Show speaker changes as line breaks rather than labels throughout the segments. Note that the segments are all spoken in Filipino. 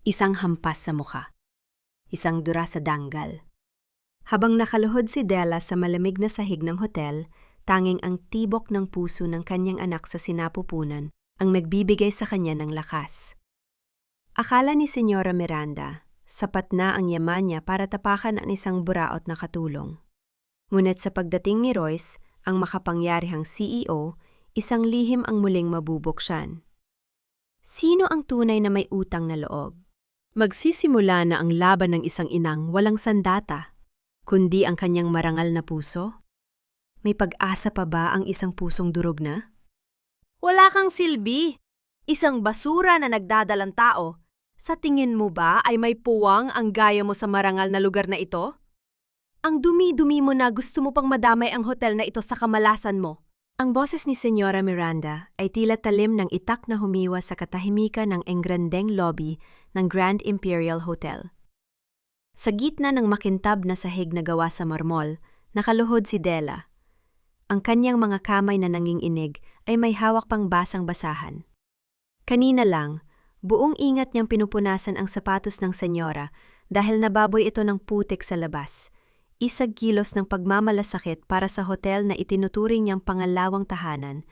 Isang hampas sa mukha. Isang dura sa danggal. Habang nakaluhod si Della sa malamig na sahig ng hotel, tanging ang tibok ng puso ng kanyang anak sa sinapupunan ang nagbibigay sa kanya ng lakas. Akala ni Senyora Miranda, sapat na ang yaman niya para tapakan ang isang buraot na katulong. Ngunit sa pagdating ni Royce, ang makapangyarihang CEO, isang lihim ang muling mabubuksyan. Sino ang tunay na may utang na loob? Magsisimula na ang laban ng isang inang walang sandata, kundi ang kanyang marangal na puso? May pag-asa pa ba ang isang pusong durog na?
Wala kang silbi. Isang basura na nagdadalang tao. Sa tingin mo ba ay may puwang ang gaya mo sa marangal na lugar na ito? Ang dumi-dumi mo na gusto mo pang madamay ang hotel na ito sa kamalasan mo.
Ang boses ni Senyora Miranda ay tila talim ng itak na humiwa sa katahimikan ng engrandeng lobby ng Grand Imperial Hotel. Sa gitna ng makintab na sahig na gawa sa marmol, nakaluhod si Della. Ang kanyang mga kamay na nanginginig ay may hawak pang basang-basahan. Kanina lang, buong ingat niyang pinupunasan ang sapatos ng senyora dahil nababoy ito ng putik sa labas. Isang kilos ng pagmamalasakit para sa hotel na itinuturing niyang pangalawang tahanan,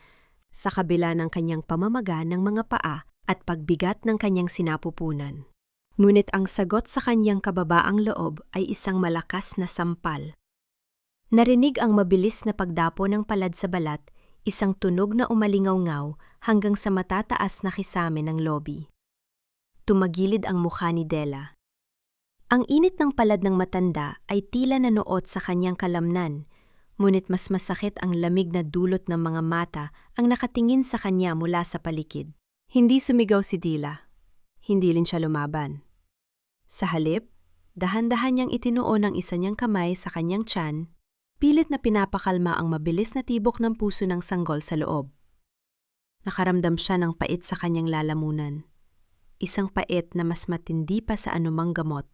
sa kabila ng kanyang pamamaga ng mga paa at pagbigat ng kanyang sinapupunan. Ngunit ang sagot sa kanyang kababaang loob ay isang malakas na sampal. Narinig ang mabilis na pagdapo ng palad sa balat, isang tunog na umalingaw-ngaw hanggang sa matataas na kisame ng lobby. Tumagilid ang mukha ni Della. Ang init ng palad ng matanda ay tila nanuot sa kanyang kalamnan, ngunit mas masakit ang lamig na dulot ng mga mata ang nakatingin sa kanya mula sa paligid. Hindi sumigaw si Della. Hindi rin siya lumaban. Sa halip, dahan-dahan niyang itinuon ang isa niyang kamay sa kanyang tiyan, pilit na pinapakalma ang mabilis na tibok ng puso ng sanggol sa loob. Nakaramdam siya ng pait sa kanyang lalamunan. Isang pait na mas matindi pa sa anumang gamot.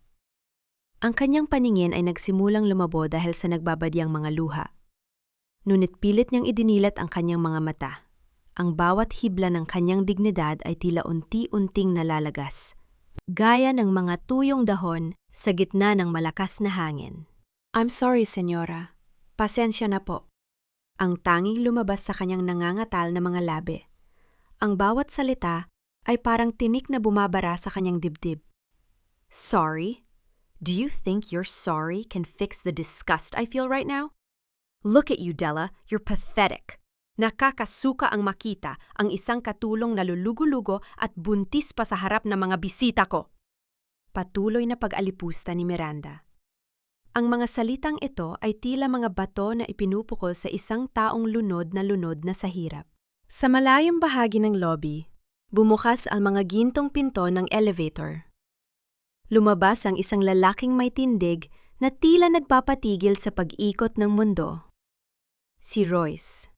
Ang kanyang paningin ay nagsimulang lumabo dahil sa nagbabadyang mga luha. Ngunit pilit niyang idinilat ang kanyang mga mata. Ang bawat hibla ng kanyang dignidad ay tila unti-unting nalalagas, gaya ng mga tuyong dahon sa gitna ng malakas na hangin. "I'm sorry, senyora. Pasensya na po." Ang tanging lumabas sa kanyang nangangatal na mga labi. Ang bawat salita ay parang tinik na bumabara sa kanyang dibdib. "Sorry? Do you think your sorry can fix the disgust I feel right now? Look at you, Della. You're pathetic. Nakakasuka ang makita ang isang katulong na lulugo-lugo at buntis pa sa harap ng mga bisita ko." Patuloy na pag-alipusta ni Miranda. Ang mga salitang ito ay tila mga bato na ipinupukol sa isang taong lunod na sa hirap. Sa malayong bahagi ng lobby, bumukas ang mga gintong pinto ng elevator. Lumabas ang isang lalaking may tindig na tila nagpapatigil sa pag-ikot ng mundo. Si Royce.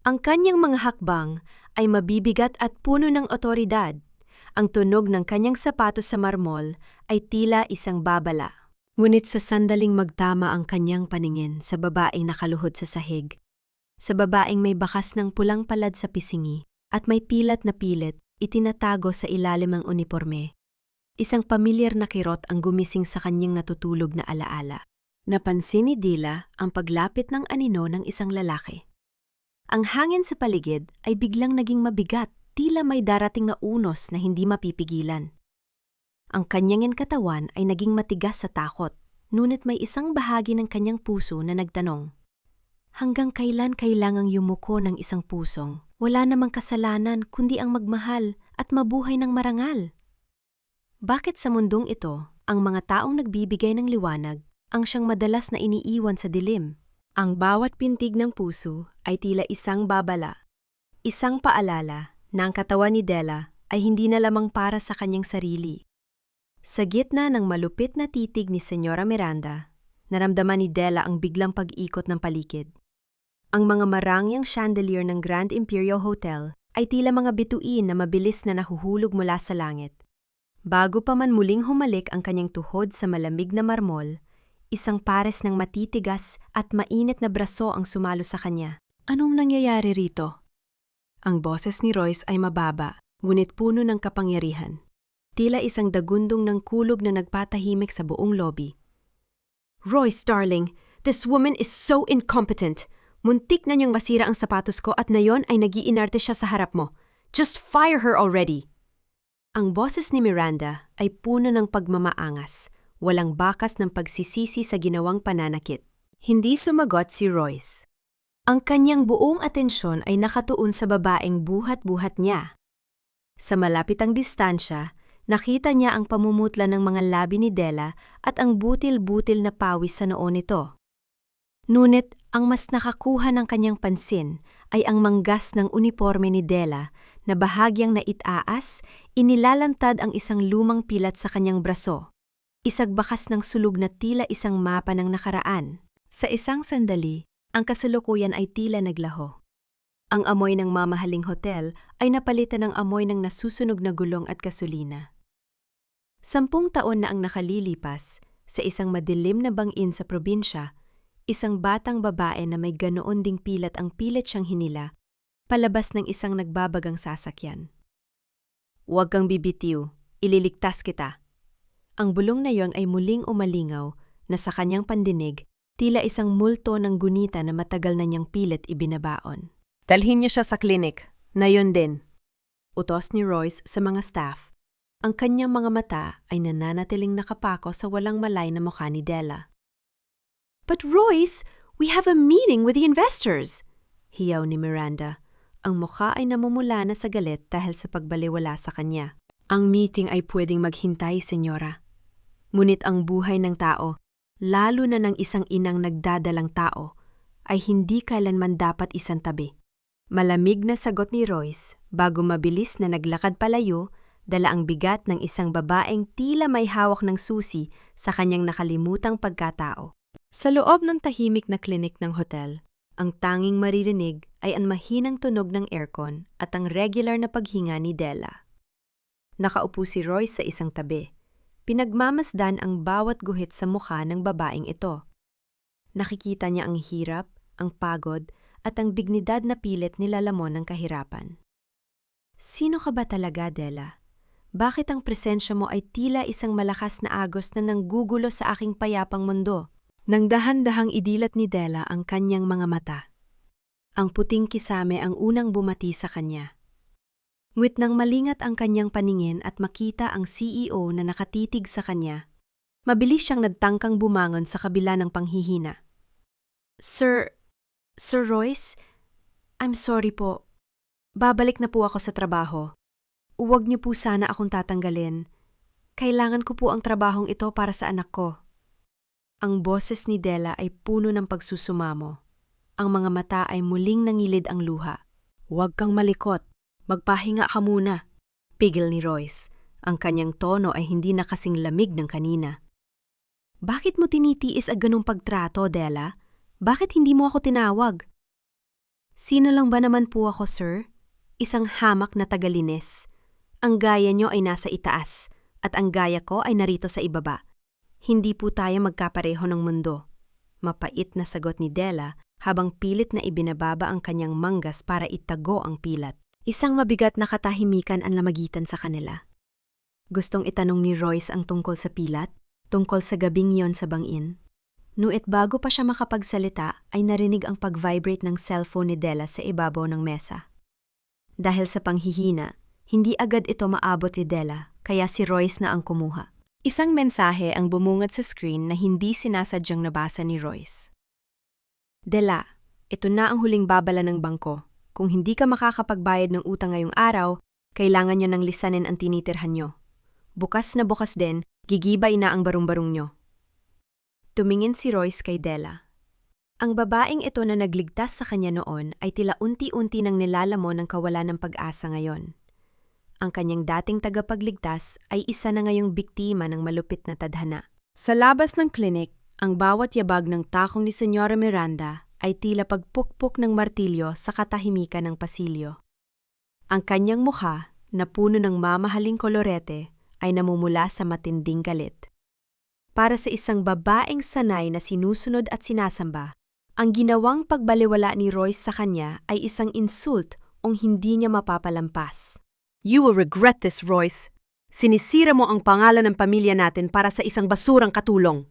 Ang kanyang mga hakbang ay mabibigat at puno ng otoridad. Ang tunog ng kanyang sapatos sa marmol ay tila isang babala. Ngunit sa sandaling magtama ang kanyang paningin sa babaeng nakaluhod sa sahig, sa babaeng may bakas ng pulang palad sa pisingi at may pilat na pilit itinatago sa ilalim ng uniporme. Isang pamilyar na kirot ang gumising sa kanyang natutulog na alaala. Napansin ni Della ang paglapit ng anino ng isang lalaki. Ang hangin sa paligid ay biglang naging mabigat, tila may darating na unos na hindi mapipigilan. Ang kanyang katawan ay naging matigas sa takot, ngunit may isang bahagi ng kanyang puso na nagtanong, hanggang kailan kailangang yumuko ng isang pusong wala namang kasalanan kundi ang magmahal at mabuhay ng marangal? Bakit sa mundong ito, ang mga taong nagbibigay ng liwanag ang siyang madalas na iniiwan sa dilim? Ang bawat pintig ng puso ay tila isang babala, isang paalala na ang katawan ni Della ay hindi na lamang para sa kanyang sarili. Sa gitna ng malupit na titig ni Senyora Miranda, naramdaman ni Della ang biglang pag-ikot ng paligid. Ang mga marangyang chandelier ng Grand Imperial Hotel ay tila mga bituin na mabilis na nahuhulog mula sa langit. Bago pa man muling humalik ang kanyang tuhod sa malamig na marmol, isang pares ng matitigas at mainit na braso ang sumalo sa kanya. "Anong nangyayari rito?" Ang boses ni Royce ay mababa, ngunit puno ng kapangyarihan. tila isang dagundong ng kulog na nagpatahimik sa buong lobby. Royce, darling, this woman is so incompetent. Muntik na niyang masira ang sapatos ko at nayon ay nag-iinarte siya sa harap mo. Just fire her already! Ang boses ni Miranda ay puno ng pagmamaangas, walang bakas ng pagsisisi sa ginawang pananakit. Hindi sumagot si Royce. Ang kanyang buong atensyon ay nakatuon sa babaeng buhat-buhat niya. Sa malapitang distansya, nakita niya ang pamumutla ng mga labi ni Della at ang butil-butil na pawis sa noo nito. Ngunit ang mas nakakuha ng kanyang pansin ay ang manggas ng uniforme ni Della na bahagyang naitaas, inilalantad ang isang lumang pilat sa kanyang braso. Isagbakas ng sulog na tila isang mapa ng nakaraan. Sa isang sandali, ang kasalukuyan ay tila naglaho. Ang amoy ng mamahaling hotel ay napalitan ng amoy ng nasusunog na gulong at gasolina. 10 taon na ang nakalilipas, sa isang madilim na bangin sa probinsya, isang batang babae na may ganoon ding pilat ang pilit siyang hinila, palabas ng isang nagbabagang sasakyan. Huwag kang bibitiw, ililigtas kita. Ang bulong na yon ay muling umalingaw na sa kanyang pandinig, tila isang multo ng gunita na matagal na niyang pilit ibinabaon. Dalhin niyo siya sa klinik, na yon din. Utos ni Royce sa mga staff. Ang kanyang mga mata ay nananatiling nakapako sa walang malay na mukha ni Della. But Royce, we have a meeting with the investors! Hiyaw ni Miranda. Ang mukha ay namumula na sa galit dahil sa pagbaliwala sa kanya. Ang meeting ay pwedeng maghintay, senyora. Ngunit ang buhay ng tao, lalo na ng isang inang nagdadalang tao, ay hindi kailanman dapat isantabi. Malamig na sagot ni Royce bago mabilis na naglakad palayo, dala ang bigat ng isang babaeng tila may hawak ng susi sa kanyang nakalimutang pagkatao. Sa loob ng tahimik na klinik ng hotel, ang tanging maririnig ay ang mahinang tunog ng aircon at ang regular na paghinga ni Della. Nakaupo si Royce sa isang tabi. Pinagmamasdan ang bawat guhit sa mukha ng babaeng ito. Nakikita niya ang hirap, ang pagod, at ang dignidad na pilit nilalamon ng kahirapan. Sino ka ba talaga, Della? Bakit ang presensya mo ay tila isang malakas na agos na nanggugulo sa aking payapang mundo? Nang dahan-dahang idilat ni Della ang kanyang mga mata. Ang puting kisame ang unang bumati sa kanya. Ngwit nang malingat ang kanyang paningin at makita ang CEO na nakatitig sa kanya, mabilis siyang nagtangkang bumangon sa kabila ng panghihina. Sir Royce, I'm sorry po. Babalik na po ako sa trabaho. Huwag niyo po sana akong tatanggalin. Kailangan ko po ang trabahong ito para sa anak ko. Ang boses ni Della ay puno ng pagsusumamo. Ang mga mata ay muling nangilid ang luha. Huwag kang malikot. Magpahinga ka muna. Pigil ni Royce. Ang kanyang tono ay hindi na kasing lamig ng kanina. Bakit mo tinitiis ang ganung pagtrato, Della? Bakit hindi mo ako tinawag? Sino lang ba naman po ako, sir? Isang hamak na tagalinis. Ang gaya nyo ay nasa itaas, at ang gaya ko ay narito sa ibaba. Hindi po tayo magkapareho ng mundo. Mapait na sagot ni Della habang pilit na ibinababa ang kanyang manggas para itago ang pilat. Isang mabigat na katahimikan ang namagitan sa kanila. Gustong itanong ni Royce ang tungkol sa pilat, tungkol sa gabing yon sa bangin. Nuit bago pa siya makapagsalita ay narinig ang pag-vibrate ng cellphone ni Della sa ibabaw ng mesa. Dahil sa panghihina, hindi agad ito maabot ni Della kaya si Royce na ang kumuha. Isang mensahe ang bumungad sa screen na hindi sinasadyang nabasa ni Royce. Della, ito na ang huling babala ng bangko. Kung hindi ka makakapagbayad ng utang ngayong araw, kailangan nyo nang lisanin ang tinitirhan nyo. Bukas na bukas din, gigibay na ang barong-barong nyo. Tumingin si Royce kay Della. Ang babaeng ito na nagligtas sa kanya noon ay tila unti-unti nang nilalamon ng kawalan ng pag-asa ngayon. Ang kanyang dating tagapagligtas ay isa na ngayong biktima ng malupit na tadhana. Sa labas ng klinik, ang bawat yabag ng takong ni Senyora Miranda ay tila pagpukpok ng martilyo sa katahimikan ng pasilyo. Ang kanyang mukha, na puno ng mamahaling kolorete, ay namumula sa matinding galit. Para sa isang babaeng sanay na sinusunod at sinasamba, ang ginawang pagbaliwala ni Royce sa kanya ay isang insult o hindi niya mapapalampas. You will regret this, Royce.
Sinisira mo ang pangalan ng pamilya natin para sa isang basurang katulong.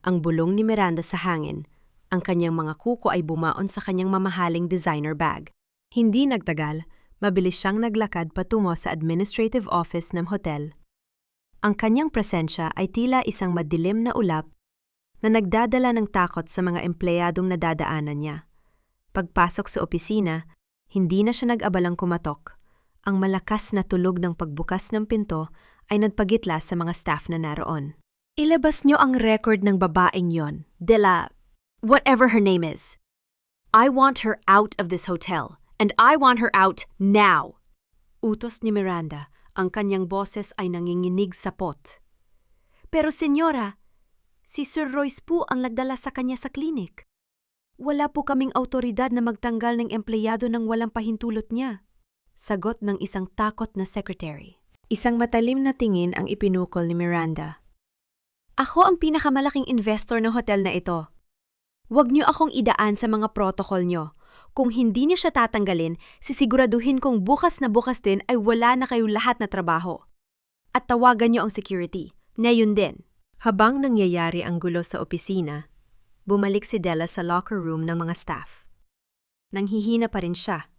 Ang bulong ni Miranda sa hangin. Ang kanyang mga kuko ay bumaon sa kanyang mamahaling designer bag. Hindi nagtagal, mabilis siyang naglakad patungo sa administrative office ng hotel. Ang kanyang presensya ay tila isang madilim na ulap na nagdadala ng takot sa mga empleyadong nadadaanan niya. Pagpasok sa opisina, hindi na siya nag-abalang kumatok. Ang malakas na tulog ng pagbukas ng pinto ay nagpagitla sa mga staff na naroon. Ilabas niyo ang record ng babaeng yon, Dela, whatever her name is. I want her out of this hotel, and I want her out now. Utos ni Miranda, ang kanyang boses ay nanginginig sa pot. Pero senyora, si Sir Royce po ang nagdala sa kanya sa klinik. Wala po kaming autoridad na magtanggal ng empleyado ng walang pahintulot niya. Sagot ng isang takot na secretary. Isang matalim na tingin ang ipinukol ni Miranda. Ako ang pinakamalaking investor ng hotel na ito. Huwag niyo akong idaan sa mga protocol niyo. Kung hindi niyo siya tatanggalin, sisiguraduhin kong bukas na bukas din ay wala na kayo lahat na trabaho. At tawagan niyo ang security. Ngayon din. Habang nangyayari ang gulo sa opisina, bumalik si Della sa locker room ng mga staff. Nanghihina pa rin siya.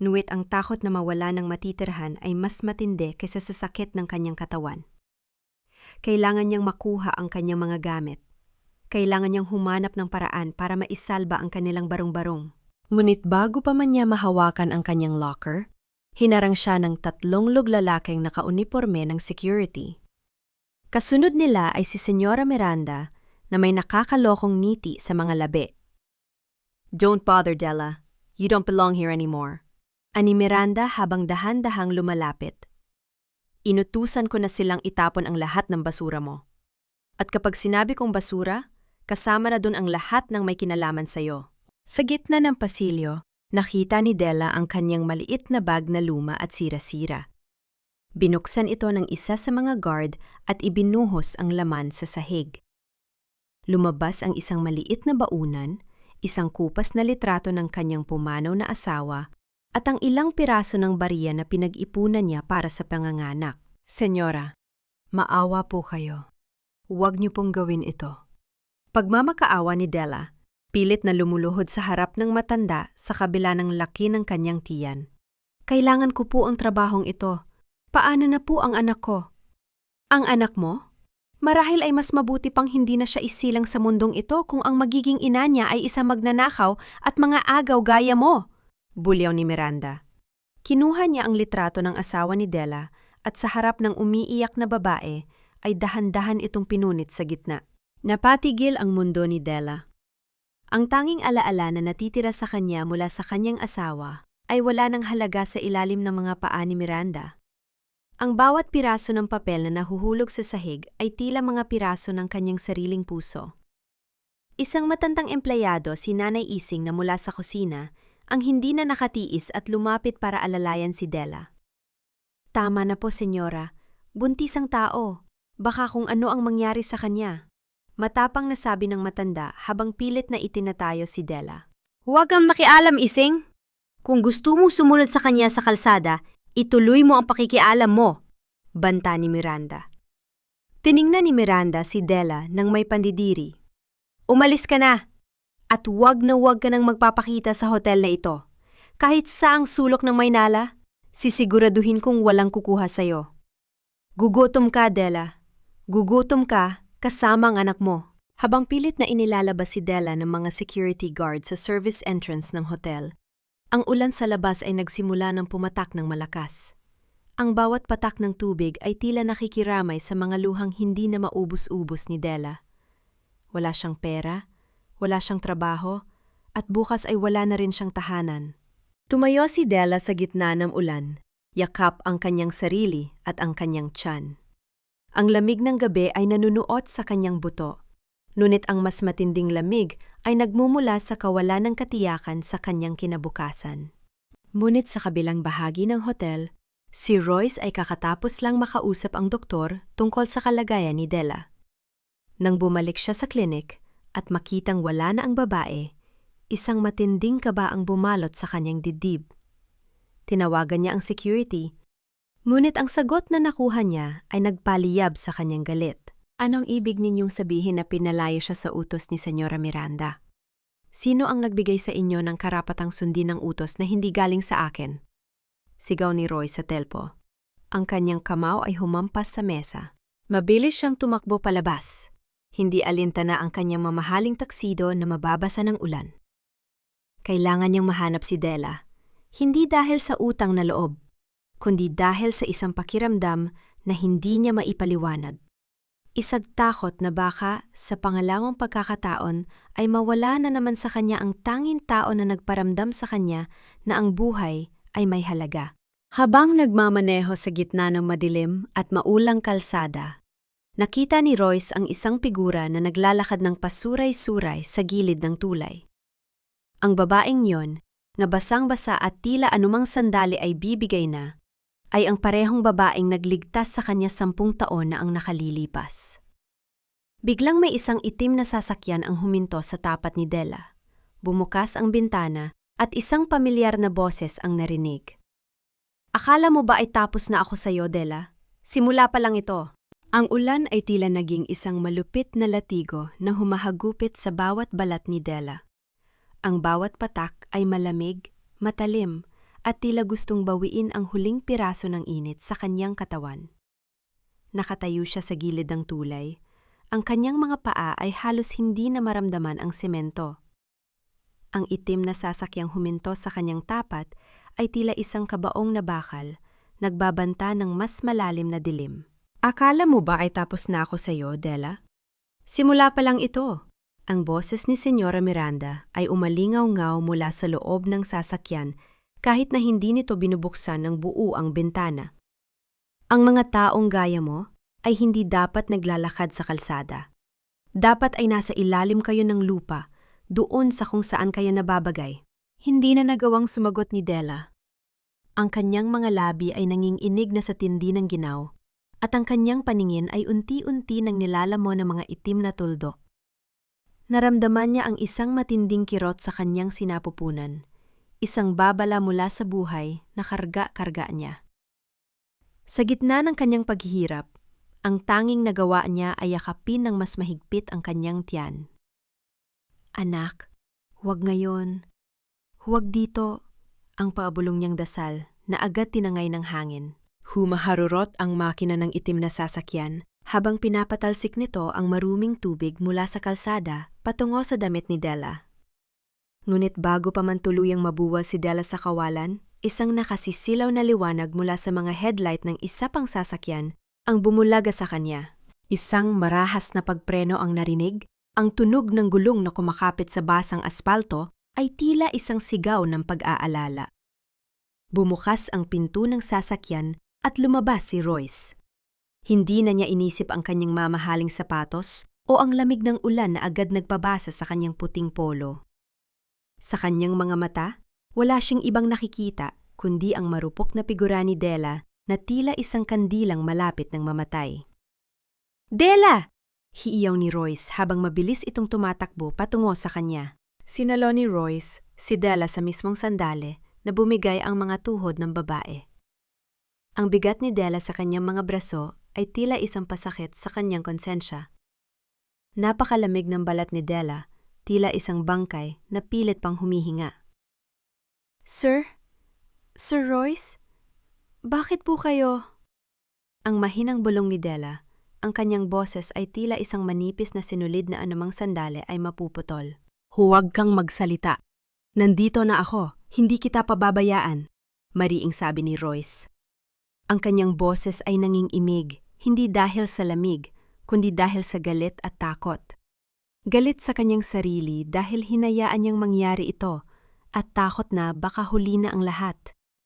Nuwit ang takot na mawala ng matitirhan ay mas matindi kaysa sa sakit ng kanyang katawan. Kailangan niyang makuha ang kanyang mga gamit. Kailangan niyang humanap ng paraan para maisalba ang kanilang barong-barong. Ngunit bago pa man niya mahawakan ang kanyang locker, hinarang siya ng 3 lalaking nakauniporme ng security. Kasunod nila ay si Senyora Miranda na may nakakalokong ngiti sa mga labi. Don't bother, Della. You don't belong here anymore. Ani Miranda habang dahan-dahang lumalapit. Inutusan ko na silang itapon ang lahat ng basura mo. At kapag sinabi kong basura, kasama na dun ang lahat ng may kinalaman sa'yo. Sa gitna ng pasilyo, nakita ni Della ang kanyang maliit na bag na luma at sira-sira. Binuksan ito ng isa sa mga guard at ibinuhos ang laman sa sahig. Lumabas ang isang maliit na baunan, isang kupas na litrato ng kanyang pumanaw na asawa, at ang ilang piraso ng bariya na pinag-ipunan niya para sa panganganak. Senyora, maawa po kayo. Huwag niyo pong gawin ito. Pagmamakaawa ni Della, pilit na lumuluhod sa harap ng matanda sa kabila ng laki ng kanyang tiyan. Kailangan ko po ang trabahong ito. Paano na po ang anak ko? Ang anak mo? Marahil ay mas mabuti pang hindi na siya isilang sa mundong ito kung ang magiging ina niya ay isang magnanakaw at mga agaw gaya mo. Bulyaw ni Miranda. Kinuha niya ang litrato ng asawa ni Della at sa harap ng umiiyak na babae ay dahan-dahan itong pinunit sa gitna. Napatigil ang mundo ni Della. Ang tanging alaala na natitira sa kanya mula sa kanyang asawa ay wala ng halaga sa ilalim ng mga paa ni Miranda. Ang bawat piraso ng papel na nahuhulog sa sahig ay tila mga piraso ng kanyang sariling puso. Isang matandang empleyado, si Nanay Ising na mula sa kusina, ang hindi na nakatiis at lumapit para alalayan si Della. Tama na po, senyora. Buntis ang tao. Baka kung ano ang mangyari sa kanya. Matapang na sabi ng matanda habang pilit na itinatayo si Della.
Huwag kang makialam, Ising. Kung gusto mong sumunod sa kanya sa kalsada, ituloy mo ang pakikialam mo, banta ni Miranda. Tiningnan ni Miranda si Della nang may pandidiri. Umalis ka na! At huwag ka nang magpapakita sa hotel na ito. Kahit saang sulok ng Maynala, sisiguraduhin kong walang kukuha sa'yo. Gugutom ka, Della. Gugutom ka kasama ang anak mo. Habang pilit na inilalabas si Della ng mga security guard sa service entrance ng hotel, ang ulan sa labas ay nagsimula ng pumatak ng malakas. Ang bawat patak ng tubig ay tila nakikiramay sa mga luhang hindi na maubos-ubos ni Della. Wala siyang pera, wala siyang trabaho, at bukas ay wala na rin siyang tahanan. Tumayo si Della sa gitna ng ulan, yakap ang kanyang sarili at ang kanyang tiyan. Ang lamig ng gabi ay nanunuot sa kanyang buto, ngunit ang mas matinding lamig ay nagmumula sa kawalan ng katiyakan sa kanyang kinabukasan. Ngunit sa kabilang bahagi ng hotel, si Royce ay kakatapos lang makausap ang doktor tungkol sa kalagayan ni Della. Nang bumalik siya sa klinik, at makitang wala na ang babae, isang matinding kaba ang bumalot sa kanyang dibdib. Tinawagan niya ang security,
Ngunit ang sagot na nakuha niya ay nagpaliyab sa kanyang galit. Anong ibig ninyong sabihin na pinalayo siya sa utos ni Senyora Miranda? Sino ang nagbigay sa inyo ng karapatang sundin ng utos na hindi galing sa akin? Sigaw ni Roy sa telpo. Ang kanyang kamao ay humampas sa mesa. Mabilis siyang tumakbo palabas. Hindi alintana ang kanyang mamahaling taksido na mababasa ng ulan. Kailangan niyang mahanap si Della, hindi dahil sa utang na loob, kundi dahil sa isang pakiramdam na hindi niya maipaliwanag. Isang takot na baka sa pangalawang pagkakataon ay mawala na naman sa kanya ang tanging tao na nagparamdam sa kanya na ang buhay ay may halaga. Habang nagmamaneho sa gitna ng madilim at maulang kalsada, nakita ni Royce ang isang figura na naglalakad ng pasuray-suray sa gilid ng tulay. Ang babaeng yon, na basang-basa at tila anumang sandali ay bibigay na, ay ang parehong babaeng nagligtas sa kanya 10 taon na ang nakalilipas. Biglang may isang itim na sasakyan ang huminto sa tapat ni Della. Bumukas ang bintana at isang pamilyar na boses ang narinig. Akala mo ba ay tapos na ako sa'yo, Della? Simula pa lang ito. Ang ulan ay tila naging isang malupit na latigo na humahagupit sa bawat balat ni Della. Ang bawat patak ay malamig, matalim, at tila gustong bawiin ang huling piraso ng init sa kanyang katawan. Nakatayo siya sa gilid ng tulay. Ang kanyang mga paa ay halos hindi na maramdaman ang semento. Ang itim na sasakyang huminto sa kanyang tapat ay tila isang kabaong na bakal, nagbabanta ng mas malalim na dilim. Akala mo ba ay tapos na ako sa iyo, Della? Simula pa lang ito. Ang boses ni Senyora Miranda ay umalingaw-ngaw mula sa loob ng sasakyan kahit na hindi nito binubuksan ng buo ang bintana. Ang mga taong gaya mo ay hindi dapat naglalakad sa kalsada. Dapat ay nasa ilalim kayo ng lupa, doon sa kung saan kayo nababagay. Hindi na nagawang sumagot ni Della. Ang kanyang mga labi ay nanginginig na sa tindi ng ginaw, at ang kanyang paningin ay unti-unti nang nilalamon ng mga itim na tuldok. Naramdaman niya ang isang matinding kirot sa kanyang sinapupunan, isang babala mula sa buhay na karga-karga niya. Sa gitna ng kanyang paghihirap, ang tanging nagawa niya ay yakapin ng mas mahigpit ang kanyang tiyan. Anak, huwag ngayon. Huwag dito, ang paabulong niyang dasal na agad tinangay ng hangin. Humaharurot ang makina ng itim na sasakyan habang pinapatalsik nito ang maruming tubig mula sa kalsada patungo sa damit ni Della. Ngunit bago pa man tuluyang mabuwal si Della sa kawalan, isang nakasisilaw na liwanag mula sa mga headlight ng isa pang sasakyan ang bumulaga sa kanya. Isang marahas na pagpreno ang narinig, ang tunog ng gulong na kumakapit sa basang aspalto ay tila isang sigaw ng pag-aalala. Bumukas ang pinto ng sasakyan at lumabas si Royce. Hindi na niya inisip ang kanyang mamahaling sapatos o ang lamig ng ulan na agad nagpabasa sa kanyang puting polo. Sa kanyang mga mata, wala siyang ibang nakikita kundi ang marupok na figura ni Della na tila isang kandilang malapit ng mamatay. Della! Hiiyaw ni Royce habang mabilis itong tumatakbo patungo sa kanya. Sinalo ni Royce si Della sa mismong sandali na bumigay ang mga tuhod ng babae. Ang bigat ni Della sa kanyang mga braso ay tila isang pasakit sa kanyang konsensya. Napakalamig ng balat ni Della, tila isang bangkay na pilit pang humihinga. Sir? Sir Royce? Bakit po kayo? Ang mahinang bulong ni Della, ang kanyang boses ay tila isang manipis na sinulid na anumang sandali ay mapuputol. Huwag kang magsalita. Nandito na ako, hindi kita pababayaan, mariing sabi ni Royce. Ang kanyang boses ay nanging-imig, hindi dahil sa lamig, kundi dahil sa galit at takot. Galit sa kanyang sarili dahil hinayaan niyang mangyari ito at takot na baka huli na ang lahat.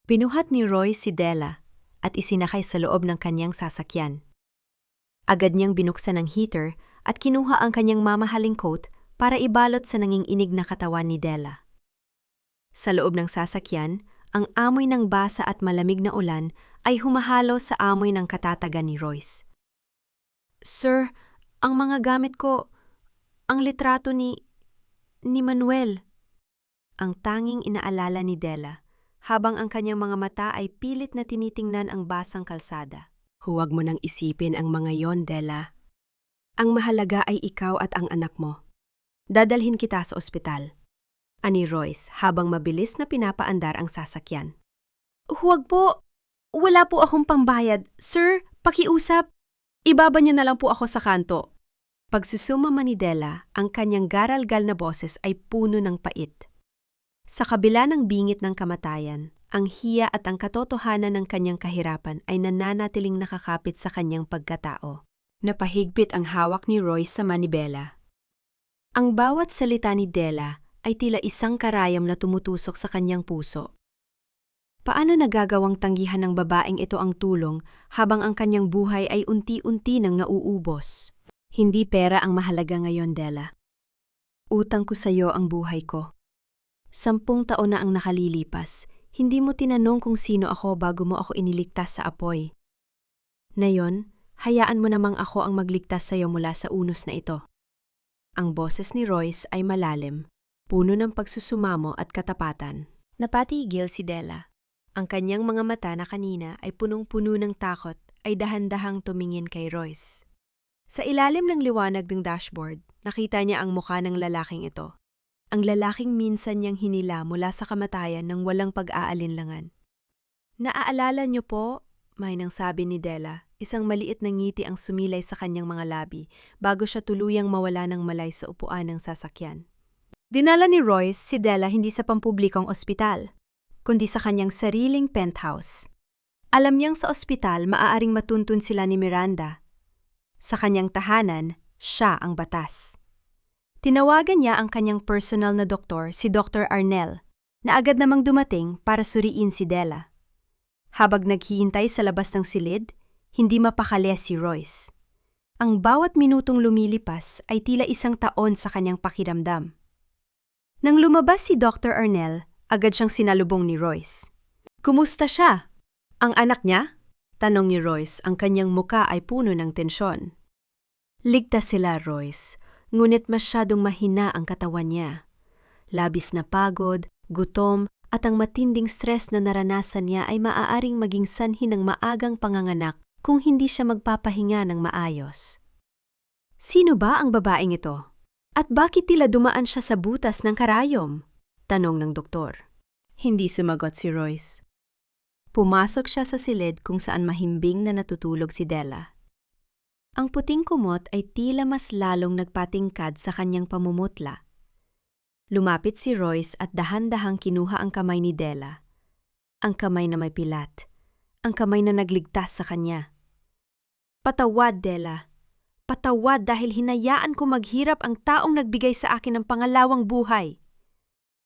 Pinuhat ni Royce si Della at isinakay sa loob ng kanyang sasakyan. Agad niyang binuksan ang heater at kinuha ang kanyang mamahaling coat para ibalot sa nanging-inig na katawan ni Della. Sa loob ng sasakyan, ang amoy ng basa at malamig na ulan ay humahalo sa amoy ng katatagan ni Royce. Sir, ang mga gamit ko, ang litrato ni Manuel. Ang tanging inaalala ni Della habang ang kanyang mga mata ay pilit na tinitingnan ang basang kalsada. Huwag mo nang isipin ang mga yon, Della. Ang mahalaga ay ikaw at ang anak mo. Dadalhin kita sa ospital, ani Royce habang mabilis na pinapaandar ang sasakyan. Huwag po. Wala po akong pambayad. Sir, pakiusap. Ibaba niyo na lang po ako sa kanto. Pagsusumama ni Della, ang kanyang garalgal na boses ay puno ng pait. Sa kabila ng bingit ng kamatayan, ang hiya at ang katotohanan ng kanyang kahirapan ay nananatiling nakakapit sa kanyang pagkatao. Napahigpit ang hawak ni Royce sa manibela. Ang bawat salita ni Della ay tila isang karayom na tumutusok sa kanyang puso. Paano nagagawang tanggihan ng babaeng ito ang tulong habang ang kanyang buhay ay unti-unti nang nauubos? Hindi pera ang mahalaga ngayon, Della. Utang ko sa iyo ang buhay ko. 10 taon na ang nakalilipas, hindi mo tinanong kung sino ako bago mo ako iniligtas sa apoy. Ngayon, hayaan mo namang ako ang magligtas sa iyo mula sa unos na ito. Ang boses ni Royce ay malalim, puno ng pagsusumamo at katapatan. Napatigil si Della. Ang kanyang mga mata na kanina ay punong-puno ng takot ay dahan-dahang tumingin kay Royce. Sa ilalim ng liwanag ng dashboard, nakita niya ang mukha ng lalaking ito. Ang lalaking minsan niyang hinila mula sa kamatayan ng walang pag-aalinlangan. Naaalala niyo po, may nang sabi ni Della, isang maliit na ngiti ang sumilay sa kanyang mga labi bago siya tuluyang mawala ng malay sa upuan ng sasakyan. Dinala ni Royce si Della hindi sa pampublikong ospital, kundi sa kanyang sariling penthouse. Alam niyang sa ospital maaaring matuntun sila ni Miranda. Sa kanyang tahanan, siya ang batas. Tinawagan niya ang kanyang personal na doktor, si Dr. Arnel, na agad namang dumating para suriin si Della. Habang naghihintay sa labas ng silid, hindi mapakali si Royce. Ang bawat minutong lumilipas ay tila 1 taon sa kanyang pakiramdam. Nang lumabas si Dr. Arnel, agad siyang sinalubong ni Royce. Kumusta siya? Ang anak niya? Tanong ni Royce, ang kanyang muka ay puno ng tensyon. Ligtas sila, Royce, ngunit masyadong mahina ang katawan niya. Labis na pagod, gutom, at ang matinding stress na naranasan niya ay maaaring maging sanhi ng maagang panganganak kung hindi siya magpapahinga ng maayos. Sino ba ang babaeng ito? At bakit tila dumaan siya sa butas ng karayom? Tanong ng doktor. Hindi sumagot si Royce. Pumasok siya sa silid kung saan mahimbing na natutulog si Della. Ang puting kumot ay tila mas lalong nagpatingkad sa kanyang pamumutla. Lumapit si Royce at dahan-dahang kinuha ang kamay ni Della. Ang kamay na may pilat. Ang kamay na nagligtas sa kanya. Patawad, Della. Patawad dahil hinayaan ko maghirap ang taong nagbigay sa akin ng pangalawang buhay.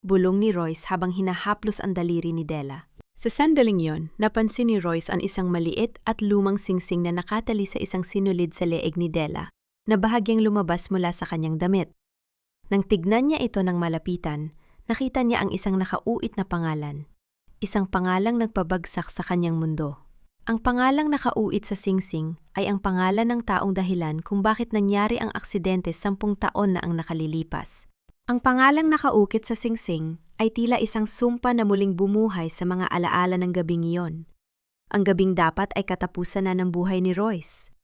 Bulong ni Royce habang hinahaplos ang daliri ni Della. Sa sandaling yon, napansin ni Royce ang isang maliit at lumang singsing na nakatali sa isang sinulid sa leeg ni Della na bahagyang lumabas mula sa kanyang damit. Nang tignan niya ito ng malapitan, nakita niya ang isang nakauit na pangalan. Isang pangalang nagpabagsak sa kanyang mundo. Ang pangalang nakauit sa singsing ay ang pangalan ng taong dahilan kung bakit nangyari ang aksidente 10 taon na ang nakalilipas. Ang pangalang nakaukit sa singsing ay tila isang sumpa na muling bumuhay sa mga alaala ng gabing iyon. Ang gabing dapat ay katapusan na ng buhay ni Royce.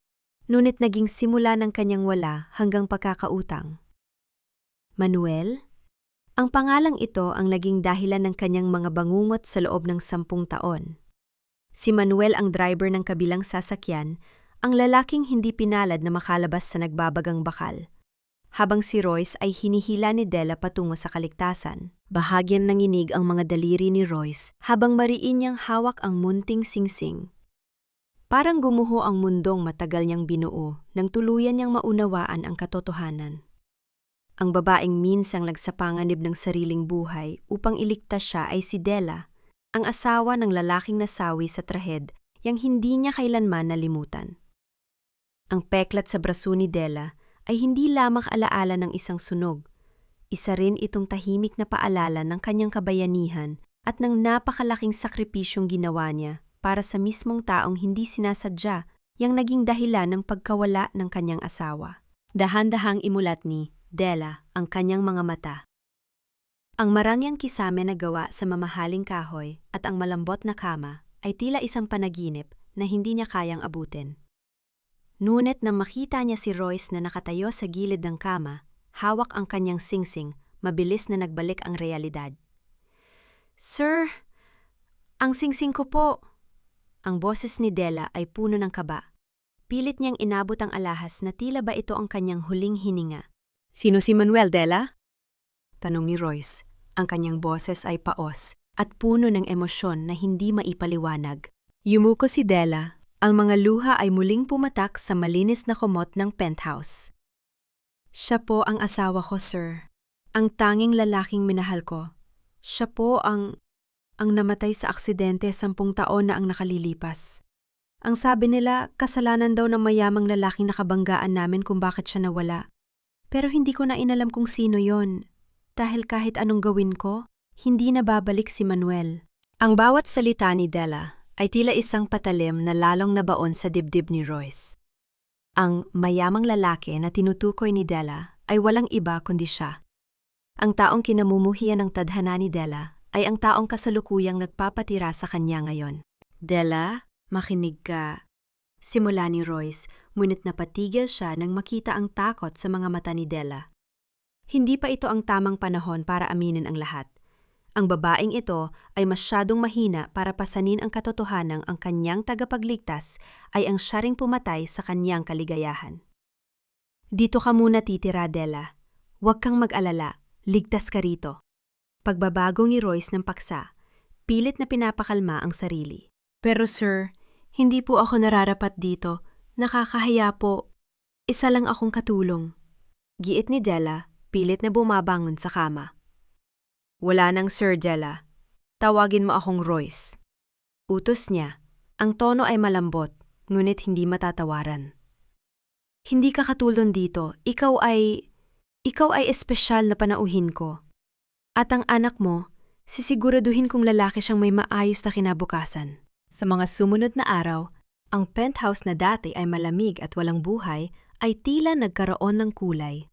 Ngunit naging simula ng kanyang wala hanggang pagkakautang. Manuel? Ang pangalang ito ang naging dahilan ng kanyang mga bangungot sa loob ng 10 taon. Si Manuel ang driver ng kabilang sasakyan, ang lalaking hindi pinalad na makalabas sa nagbabagang bakal. Habang si Royce ay hinihila ni Della patungo sa kaligtasan. Bahagyan nanginig ang mga daliri ni Royce habang mariin niyang hawak ang munting singsing. Parang gumuho ang mundong matagal niyang binuo nang tuluyan niyang maunawaan ang katotohanan. Ang babaeng minsang nagsapanganib ng sariling buhay upang iligtas siya ay si Della, ang asawa ng lalaking nasawi sa trahed yang hindi niya kailanman nalimutan. Ang peklat sa braso ni Della ay hindi lamang alaala ng isang sunog. Isa rin itong tahimik na paalala ng kanyang kabayanihan at ng napakalaking sakripisyong ginawa niya para sa mismong taong hindi sinasadya yang naging dahilan ng pagkawala ng kanyang asawa. Dahan-dahang imulat ni Della ang kanyang mga mata. Ang marangyang kisame na gawa sa mamahaling kahoy at ang malambot na kama ay tila isang panaginip na hindi niya kayang abutin. Ngunit nang makita niya si Royce na nakatayo sa gilid ng kama, hawak ang kanyang singsing, mabilis na nagbalik ang realidad. "Sir, ang singsing ko po!" Ang boses ni Della ay puno ng kaba. Pilit niyang inabot ang alahas na tila ba ito ang kanyang huling hininga.
Sino si Manuel, Della?
Tanong ni Royce. Ang kanyang boses ay paos at puno ng emosyon na hindi maipaliwanag.
Yumuko si Della. Ang mga luha ay muling pumatak sa malinis na kumot ng penthouse. "Siya po ang asawa ko, sir. Ang tanging lalaking minahal ko. Siya po ang namatay sa aksidente 10 taon na ang nakalilipas. Ang sabi nila, kasalanan daw ng mayamang lalaking nakabanggaan namin kung bakit siya nawala. Pero hindi ko na inalam kung sino yon. Dahil kahit anong gawin ko, hindi na babalik si Manuel."
Ang bawat salita ni Della ay tila isang patalim na lalong nabaon sa dibdib ni Royce. Ang mayamang lalaki na tinutukoy ni Della ay walang iba kundi siya. Ang taong kinamumuhian ng tadhana ni Della ay ang taong kasalukuyang nagpapatira sa kanya ngayon. "Della, makinig ka." Simula ni Royce, ngunit napatigil siya nang makita ang takot sa mga mata ni Della. Hindi pa ito ang tamang panahon para aminin ang lahat. Ang babaeng ito ay masyadong mahina para pasanin ang katotohanang ang kanyang tagapagligtas ay ang siya ring pumatay sa kanyang kaligayahan. "Dito ka muna titira, Della. Huwag kang mag-alala, ligtas ka rito." Pagbabago ni Royce ng paksa, pilit na pinapakalma ang sarili. "Pero sir, hindi po ako nararapat dito. Nakakahiya po. Isa lang akong katulong." Giit ni Della, pilit na bumabangon sa kama. "Wala nang Sir, Della. Tawagin mo akong Royce." Utos niya. Ang tono ay malambot, ngunit hindi matatawaran. "Hindi ka katulong dito. Ikaw ay espesyal na panauhin ko. At ang anak mo, sisiguraduhin kong lalaki siyang may maayos na kinabukasan." Sa mga sumunod na araw, ang penthouse na dati ay malamig at walang buhay ay tila nagkaroon ng kulay.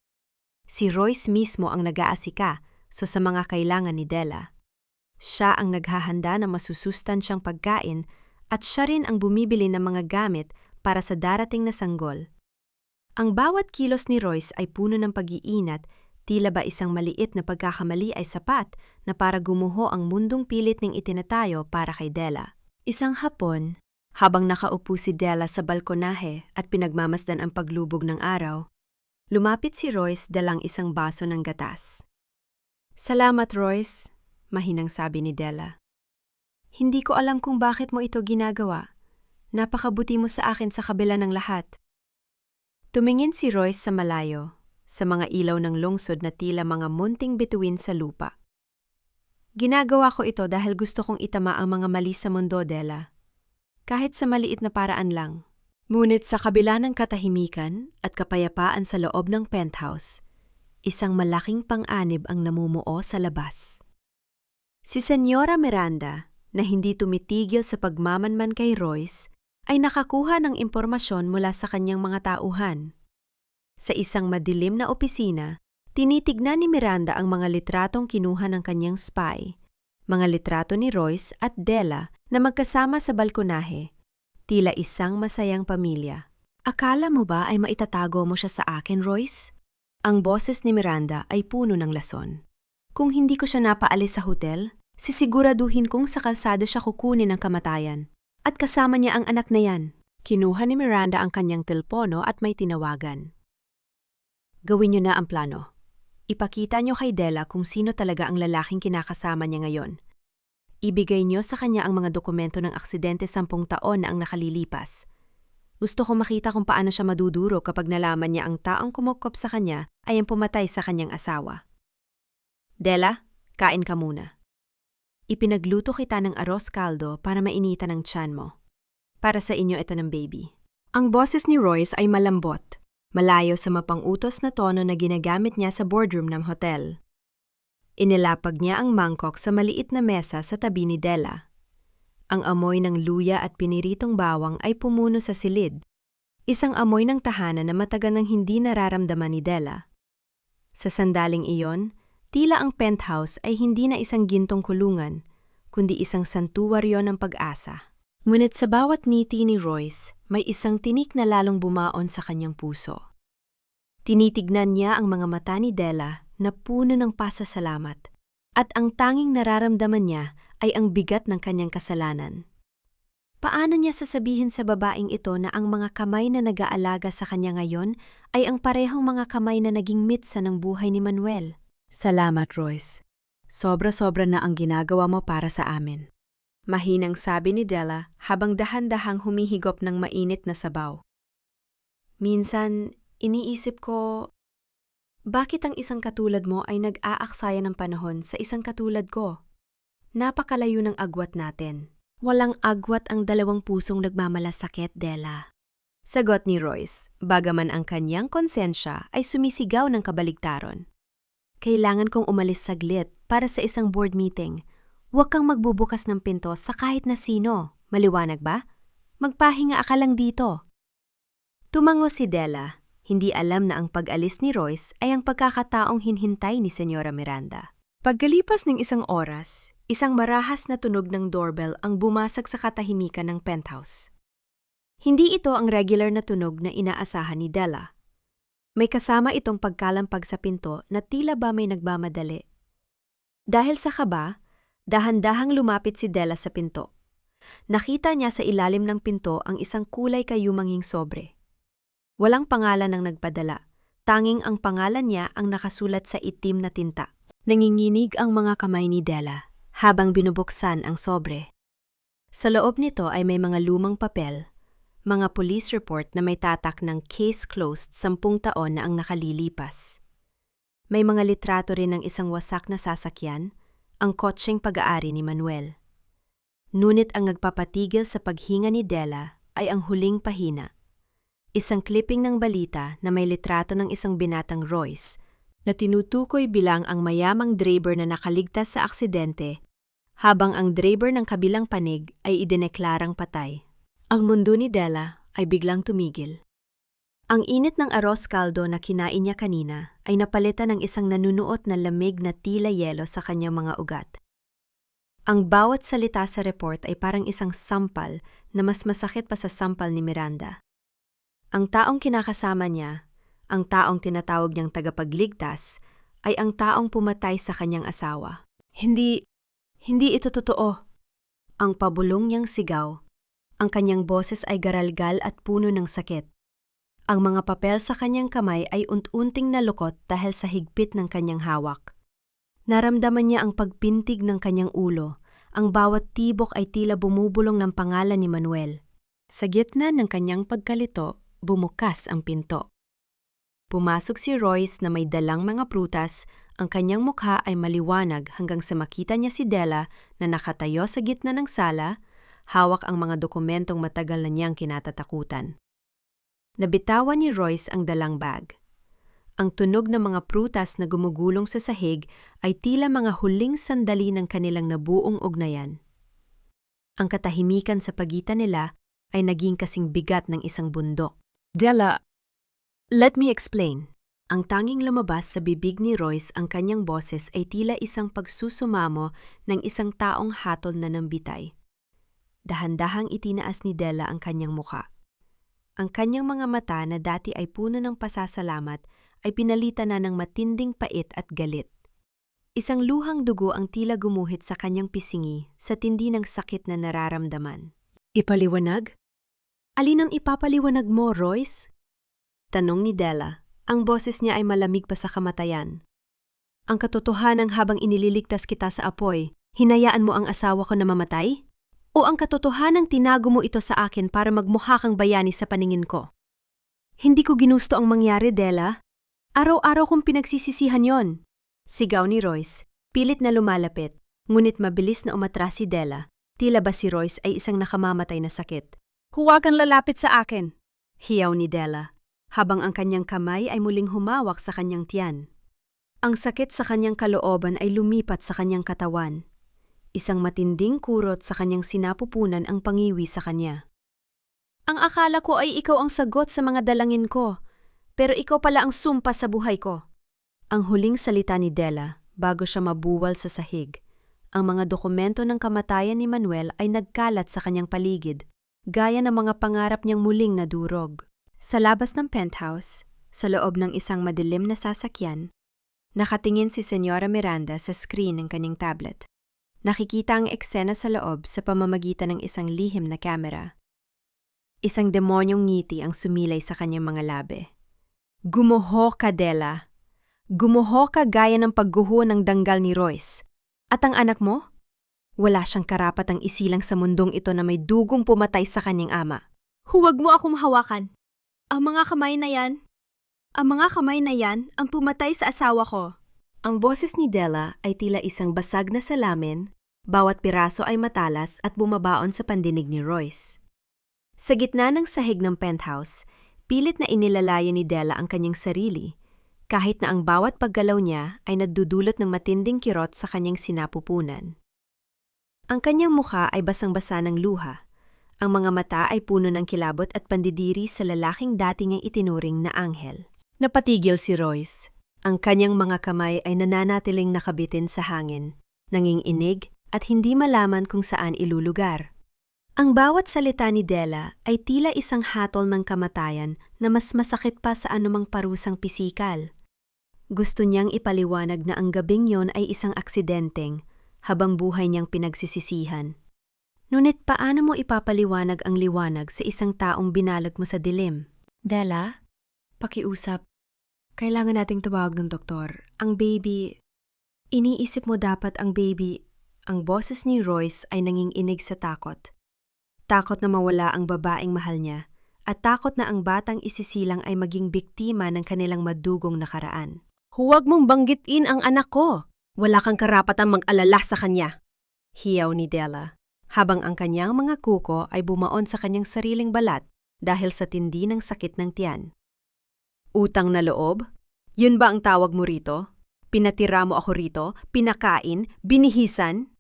Si Royce mismo ang nag-aasika sa mga kailangan ni Della. Siya ang naghahanda ng masusustansyang pagkain at siya rin ang bumibili ng mga gamit para sa darating na sanggol. Ang bawat kilos ni Royce ay puno ng pag-iinat, tila ba isang maliit na pagkakamali ay sapat na para gumuho ang mundong pilit ning itinatayo para kay Della. Isang hapon, habang nakaupo si Della sa balkonahe at pinagmamasdan ang paglubog ng araw, lumapit si Royce dalang isang baso ng gatas. "Salamat, Royce," mahinang sabi ni Della. "Hindi ko alam kung bakit mo ito ginagawa. Napakabuti mo sa akin sa kabila ng lahat." Tumingin si Royce sa malayo, sa mga ilaw ng lungsod na tila mga munting bituin sa lupa. "Ginagawa ko ito dahil gusto kong itama ang mga mali sa mundo, Della. Kahit sa maliit na paraan lang." Ngunit sa kabila ng katahimikan at kapayapaan sa loob ng penthouse, isang malaking pang-anib ang namumuo sa labas. Si Senyora Miranda, na hindi tumitigil sa pagmamanman kay Royce, ay nakakuha ng impormasyon mula sa kanyang mga tauhan. Sa isang madilim na opisina, tinitignan ni Miranda ang mga litratong kinuha ng kanyang spy, mga litrato ni Royce at Della na magkasama sa balkonahe. Tila isang masayang pamilya. "Akala mo ba ay maitatago mo siya sa akin, Royce?" Ang boses ni Miranda ay puno ng lason. "Kung hindi ko siya napaalis sa hotel, sisiguraduhin kong sa kalsada siya kukunin ng kamatayan. At kasama niya ang anak na yan." Kinuha ni Miranda ang kanyang telpono at may tinawagan. "Gawin niyo na ang plano. Ipakita niyo kay Della kung sino talaga ang lalaking kinakasama niya ngayon. Ibigay niyo sa kanya ang mga dokumento ng aksidente 10 taon na ang nakalilipas. Gusto ko makita kung paano siya maduduro kapag nalaman niya ang taong kumukop sa kanya ay ang pumatay sa kanyang asawa. Della, kain ka muna. Ipinagluto kita ng arroz caldo para mainitan ang tiyan mo. Para sa inyo ito ng baby." Ang boses ni Royce ay malambot, malayo sa mapang-utos na tono na ginagamit niya sa boardroom ng hotel. Inilapag niya ang mangkok sa maliit na mesa sa tabi ni Della. Ang amoy ng luya at piniritong bawang ay pumuno sa silid. Isang amoy ng tahanan na matagal nang hindi nararamdaman ni Della. Sa sandaling iyon, Tila ang penthouse ay hindi na isang gintong kulungan, kundi isang santuwaryo ng pag-asa. Ngunit sa bawat ngiti ni Royce, may isang tinik na lalong bumaon sa kanyang puso. Tinitignan niya ang mga mata ni Della na puno ng pasasalamat, at ang tanging nararamdaman niya ay ang bigat ng kanyang kasalanan. Paano niya sasabihin sa babaeng ito na ang mga kamay na nag-aalaga sa kanya ngayon ay ang parehong mga kamay na naging mitsa ng buhay ni Manuel? Salamat, Royce. Sobra-sobra na ang ginagawa mo para sa amin. Mahinang sabi ni Della habang dahan-dahang humihigop ng mainit na sabaw. Minsan, iniisip ko, bakit ang isang katulad mo ay nag-aaksaya ng panahon sa isang katulad ko? Napakalayo ng agwat natin. Walang agwat ang dalawang pusong nagmamalasakit, Della. Sagot ni Royce, bagaman ang kanyang konsensya ay sumisigaw ng kabaligtaron. Kailangan kong umalis saglit para sa isang board meeting. Huwag kang magbubukas ng pinto sa kahit na sino. Maliwanag ba? Magpahinga ka lang dito. Tumango si Della. Hindi alam na ang pag-alis ni Royce ay ang pagkakataong hinhintay ni Senyora Miranda. Pagkalipas ng isang oras, isang marahas na tunog ng doorbell ang bumasag sa katahimikan ng penthouse. Hindi ito ang regular na tunog na inaasahan ni Della. May kasama itong pagkalampag sa pinto na tila ba may nagmamadali. Dahil sa kaba, dahan-dahang lumapit si Della sa pinto. Nakita niya sa ilalim ng pinto ang isang kulay kayumanging sobre. Walang pangalan ang nagpadala, tanging ang pangalan niya ang nakasulat sa itim na tinta. Nanginginig ang mga kamay ni Della habang binubuksan ang sobre. Sa loob nito ay may mga lumang papel, mga police report na may tatak ng case closed 10 taon na ang nakalilipas. May mga litrato rin ng isang wasak na sasakyan, ang kotseng pag-aari ni Manuel. Ngunit ang nagpapatigil sa paghinga ni Della ay ang huling pahina. Isang clipping ng balita na may litrato ng isang binatang Royce na tinutukoy bilang ang mayamang driver na nakaligtas sa aksidente, habang ang driver ng kabilang panig ay idineklarang patay. Ang mundo ni Della ay biglang tumigil. Ang init ng arroz caldo na kinain niya kanina ay napalitan ng isang nanunuot na lamig na tila yelo sa kanyang mga ugat. Ang bawat salita sa report ay parang isang sampal na mas masakit pa sa sampal ni Miranda. Ang taong kinakasama niya, ang taong tinatawag niyang tagapagligtas, ay ang taong pumatay sa kanyang asawa. Hindi ito totoo. Ang pabulong niyang sigaw. Ang kanyang boses ay garalgal at puno ng sakit. Ang mga papel sa kanyang kamay ay unti-unting nalukot dahil sa higpit ng kanyang hawak. Naramdaman niya ang pagpintig ng kanyang ulo. Ang bawat tibok ay tila bumubulong ng pangalan ni Manuel. Sa gitna ng kanyang pagkalito, bumukas ang pinto. Pumasok si Royce na may dalang mga prutas, ang kanyang mukha ay maliwanag hanggang sa makita niya si Della na nakatayo sa gitna ng sala, hawak ang mga dokumentong matagal na niyang kinatatakutan. Nabitawan ni Royce ang dalang bag. Ang tunog ng mga prutas na gumugulong sa sahig ay tila mga huling sandali ng kanilang nabuong ugnayan. Ang katahimikan sa pagitan nila ay naging kasing bigat ng isang bundok. Della, let me explain. Ang tanging lumabas sa bibig ni Royce ang kanyang boses ay tila isang pagsusumamo ng isang taong hatol na nambitay. Dahan-dahang itinaas ni Della ang kanyang muka. Ang kanyang mga mata na dati ay puno ng pasasalamat ay pinalitan na ng matinding pait at galit. Isang luhang dugo ang tila gumuhit sa kanyang pisingi sa tindi ng sakit na nararamdaman. Ipaliwanag? Alin ang ipapaliwanag mo, Royce? Tanong ni Della. Ang boses niya ay malamig pa sa kamatayan. Ang katotohanan habang inililigtas kita sa apoy, hinayaan mo ang asawa ko na mamatay? O ang katotohanang tinago mo ito sa akin para magmukha kang bayani sa paningin ko? Hindi ko ginusto ang mangyari, Della. Araw-araw kong pinagsisisihan yon. Sigaw ni Royce, pilit na lumalapit, ngunit mabilis na umatras si Della. Tila ba si Royce ay isang nakamamatay na sakit? Huwag kang lalapit sa akin, hiyaw ni Della, habang ang kanyang kamay ay muling humawak sa kanyang tiyan. Ang sakit sa kanyang kalooban ay lumipat sa kanyang katawan. Isang matinding kurot sa kanyang sinapupunan ang pangiwi sa kanya. Ang akala ko ay ikaw ang sagot sa mga dalangin ko, pero ikaw pala ang sumpa sa buhay ko. Ang huling salita ni Della, bago siya mabuwal sa sahig. Ang mga dokumento ng kamatayan ni Manuel ay nagkalat sa kanyang paligid, gaya ng mga pangarap niyang muling nadurog. Sa labas ng penthouse, sa loob ng isang madilim na sasakyan, nakatingin si Senyora Miranda sa screen ng kanyang tablet. Nakikita ang eksena sa loob sa pamamagitan ng isang lihim na kamera. Isang demonyong ngiti ang sumilay sa kanyang mga labi. Gumuho ka, Della. Gumuho ka gaya ng pagguho ng danggal ni Royce. At ang anak mo? Wala siyang karapatang isilang sa mundong ito na may dugong pumatay sa kanyang ama.
Huwag mo akong hawakan. Ang mga kamay na yan ang pumatay sa asawa ko.
Ang boses ni Della ay tila isang basag na salamin, bawat piraso ay matalas at bumabaon sa pandinig ni Royce. Sa gitna ng sahig ng penthouse, pilit na inilalaya ni Della ang kanyang sarili, kahit na ang bawat paggalaw niya ay nagdudulot ng matinding kirot sa kanyang sinapupunan. Ang kanyang mukha ay basang-basa ng luha. Ang mga mata ay puno ng kilabot at pandidiri sa lalaking dati niyang itinuring na anghel. Napatigil si Royce. Ang kanyang mga kamay ay nananatiling nakabitin sa hangin, nanginginig at hindi malaman kung saan ilulugar. Ang bawat salita ni Della ay tila isang hatol ng kamatayan na mas masakit pa sa anumang parusang pisikal. Gusto niyang ipaliwanag na ang gabing yon ay isang aksidenteng, habang buhay niyang pinagsisisihan. Ngunit paano mo ipapaliwanag ang liwanag sa isang taong binalag mo sa dilim? Della, pakiusap. Kailangan nating tawag ng doktor. Ang baby... Iniisip mo dapat ang baby... Ang boses ni Royce ay nanginginig sa takot. Takot na mawala ang babaeng mahal niya, at takot na ang batang isisilang ay maging biktima ng kanilang madugong nakaraan.
Huwag mong banggitin ang anak ko. Wala kang karapatang mag-alala sa kanya.
Hiyaw ni Della, habang ang kanyang mga kuko ay bumaon sa kanyang sariling balat dahil sa tindi ng sakit ng tiyan. Utang na loob? Yun ba ang tawag mo rito? Pinatira mo ako rito, pinakain, binihisan?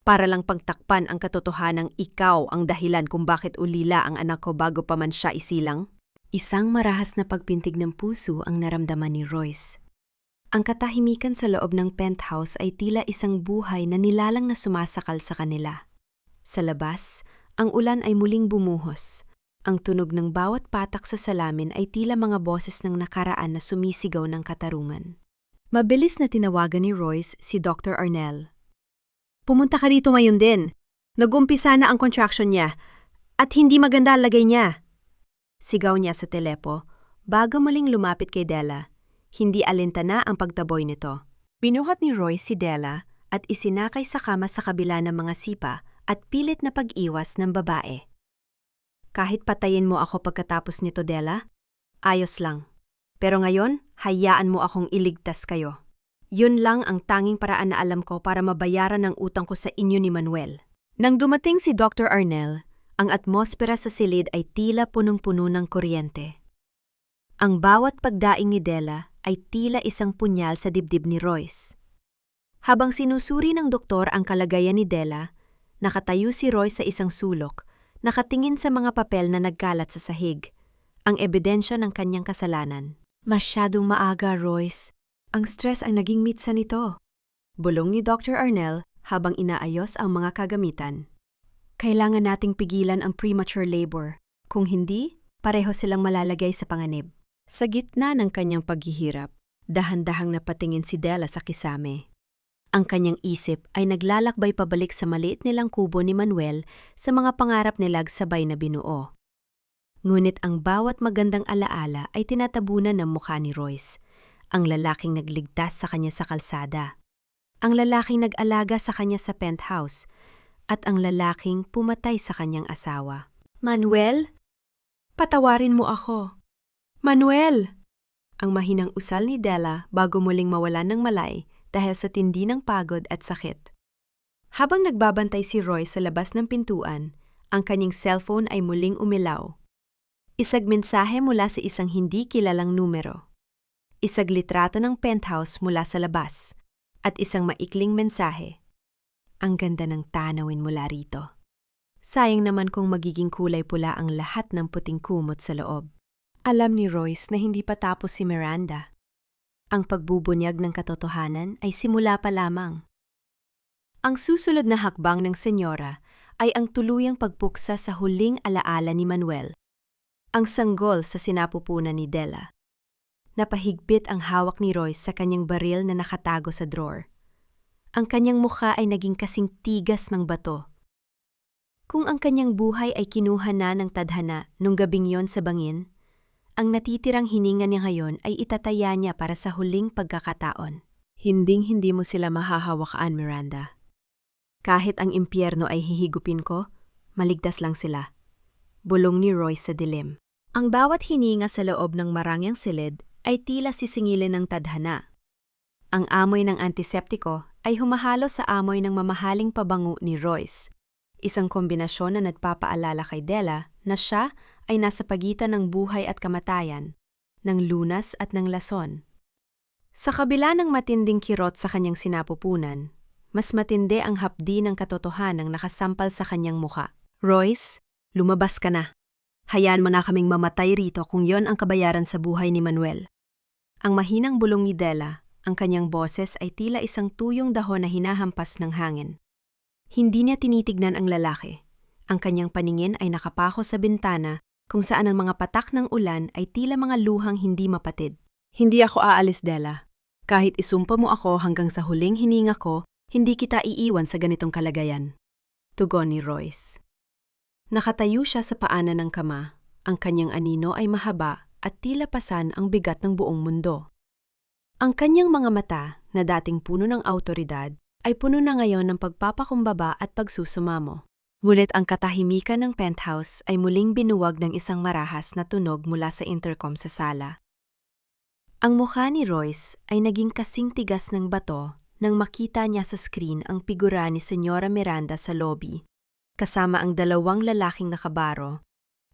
Para lang pagtakpan ang katotohanang ikaw ang dahilan kung bakit ulila ang anak ko bago pa man siya isilang? Isang marahas na pagpintig ng puso ang naramdaman ni Royce. Ang katahimikan sa loob ng penthouse ay tila isang buhay na nilalang na sumasakal sa kanila. Sa labas, ang ulan ay muling bumuhos. Ang tunog ng bawat patak sa salamin ay tila mga boses ng nakaraan na sumisigaw ng katarungan. Mabilis na tinawagan ni Royce si Dr. Arnel. Pumunta ka rito ngayon din. Nag-umpisa na ang contraction niya at hindi maganda ang lagay niya. Sigaw niya sa telepo bago muling lumapit kay Della. Hindi alintana ang pagtaboy nito. Binuhat ni Royce si Della at isinakay sa kama sa kabila ng mga sipa at pilit na pag-iwas ng babae. Kahit patayin mo ako pagkatapos nito, Della, ayos lang. Pero ngayon, hayaan mo akong iligtas kayo. Yun lang ang tanging paraan na alam ko para mabayaran ang utang ko sa inyo ni Manuel. Nang dumating si Dr. Arnel, ang atmosfera sa silid ay tila punong-puno ng kuryente. Ang bawat pagdaing ni Della ay tila isang punyal sa dibdib ni Royce. Habang sinusuri ng doktor ang kalagayan ni Della, nakatayo si Royce sa isang sulok, nakatingin sa mga papel na nagkalat sa sahig, ang ebidensya ng kanyang kasalanan. Masyadong maaga, Royce. Ang stress ang naging mitsa nito. Bulong ni Dr. Arnel habang inaayos ang mga kagamitan. Kailangan nating pigilan ang premature labor. Kung hindi, pareho silang malalagay sa panganib. Sa gitna ng kanyang paghihirap, dahan-dahang napatingin si Della sa kisame. Ang kanyang isip ay naglalakbay pabalik sa maliit nilang kubo ni Manuel sa mga pangarap nilag sabay na binuo. Ngunit ang bawat magandang alaala ay tinatabunan ng mukha ni Royce, ang lalaking nagligtas sa kanya sa kalsada, ang lalaking nag-alaga sa kanya sa penthouse, at ang lalaking pumatay sa kanyang asawa. Manuel? Patawarin mo ako. Manuel! Ang mahinang usal ni Della bago muling mawalan ng malay dahil sa tindi ng pagod at sakit. Habang nagbabantay si Roy sa labas ng pintuan, ang kanyang cellphone ay muling umilaw. Isang mensahe mula sa isang hindi kilalang numero. Isang litrato ng penthouse mula sa labas, at isang maikling mensahe. Ang ganda ng tanawin mula rito. Sayang naman kung magiging kulay pula ang lahat ng puting kumot sa loob. Alam ni Royce na hindi pa tapos si Miranda. Ang pagbubunyag ng katotohanan ay simula pa lamang. Ang susunod na hakbang ng senyora ay ang tuluyang pagpuksa sa huling alaala ni Manuel, ang sanggol sa sinapupunan ni Della. Napahigpit ang hawak ni Royce sa kanyang baril na nakatago sa drawer. Ang kanyang mukha ay naging kasing tigas ng bato. Kung ang kanyang buhay ay kinuha na ng tadhana nung gabing yon sa bangin, ang natitirang hininga niya ngayon ay itataya niya para sa huling pagkakataon. Hinding-hindi mo sila mahahawakaan, Miranda. Kahit ang impyerno ay hihigupin ko, maligtas lang sila. Bulong ni Royce sa dilim. Ang bawat hininga sa loob ng marangyang silid ay tila sisingilin ng tadhana. Ang amoy ng antiseptiko ay humahalo sa amoy ng mamahaling pabango ni Royce, isang kombinasyon na nagpapaalala kay Della na siya ay nasa pagitan ng buhay at kamatayan, ng lunas at ng lason. Sa kabila ng matinding kirot sa kanyang sinapupunan, mas matindi ang hapdi ng katotohanang nakasampal sa kanyang muka. Royce, lumabas ka na. Hayaan mo na kaming mamatay rito kung yon ang kabayaran sa buhay ni Manuel. Ang mahinang bulong ni Della, ang kanyang boses ay tila isang tuyong dahon na hinahampas ng hangin. Hindi niya tinitignan ang lalaki. Ang kanyang paningin ay nakapako sa bintana kung saan ang mga patak ng ulan ay tila mga luhang hindi mapatid. Hindi ako aalis, Della. Kahit isumpa mo ako hanggang sa huling hininga ko, hindi kita iiwan sa ganitong kalagayan. Tugon ni Royce. Nakatayo siya sa paanan ng kama. Ang kanyang anino ay mahaba at tila pasan ang bigat ng buong mundo. Ang kanyang mga mata, na dating puno ng awtoridad, ay puno na ngayon ng pagpapakumbaba at pagsusumamo. Ngunit ang katahimikan ng penthouse ay muling binuwag ng isang marahas na tunog mula sa intercom sa sala. Ang mukha ni Royce ay naging kasing tigas ng bato nang makita niya sa screen ang figura ni Senyora Miranda sa lobby, kasama ang dalawang lalaking nakabaro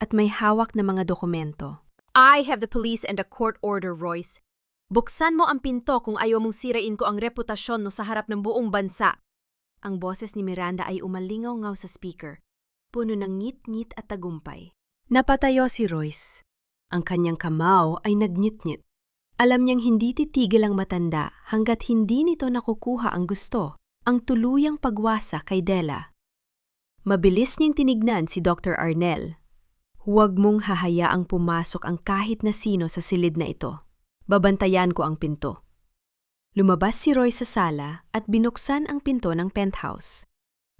at may hawak na mga dokumento.
I have the police and a court order, Royce. Buksan mo ang pinto kung ayaw mong sirain ko ang reputasyon mo sa harap ng buong bansa.
Ang boses ni Miranda ay umalingaw-ngaw sa speaker, puno ng ngit-ngit at tagumpay. Napatayo si Royce. Ang kanyang kamao ay nagnyit-nyit. Alam niyang hindi titigil ang matanda hanggat hindi nito nakukuha ang gusto, ang tuluyang pagwasa kay Della. Mabilis niyang tinignan si Dr. Arnel. Huwag mong hahayaang pumasok ang kahit na sino sa silid na ito. Babantayan ko ang pinto. Lumabas si Roy sa sala at binuksan ang pinto ng penthouse.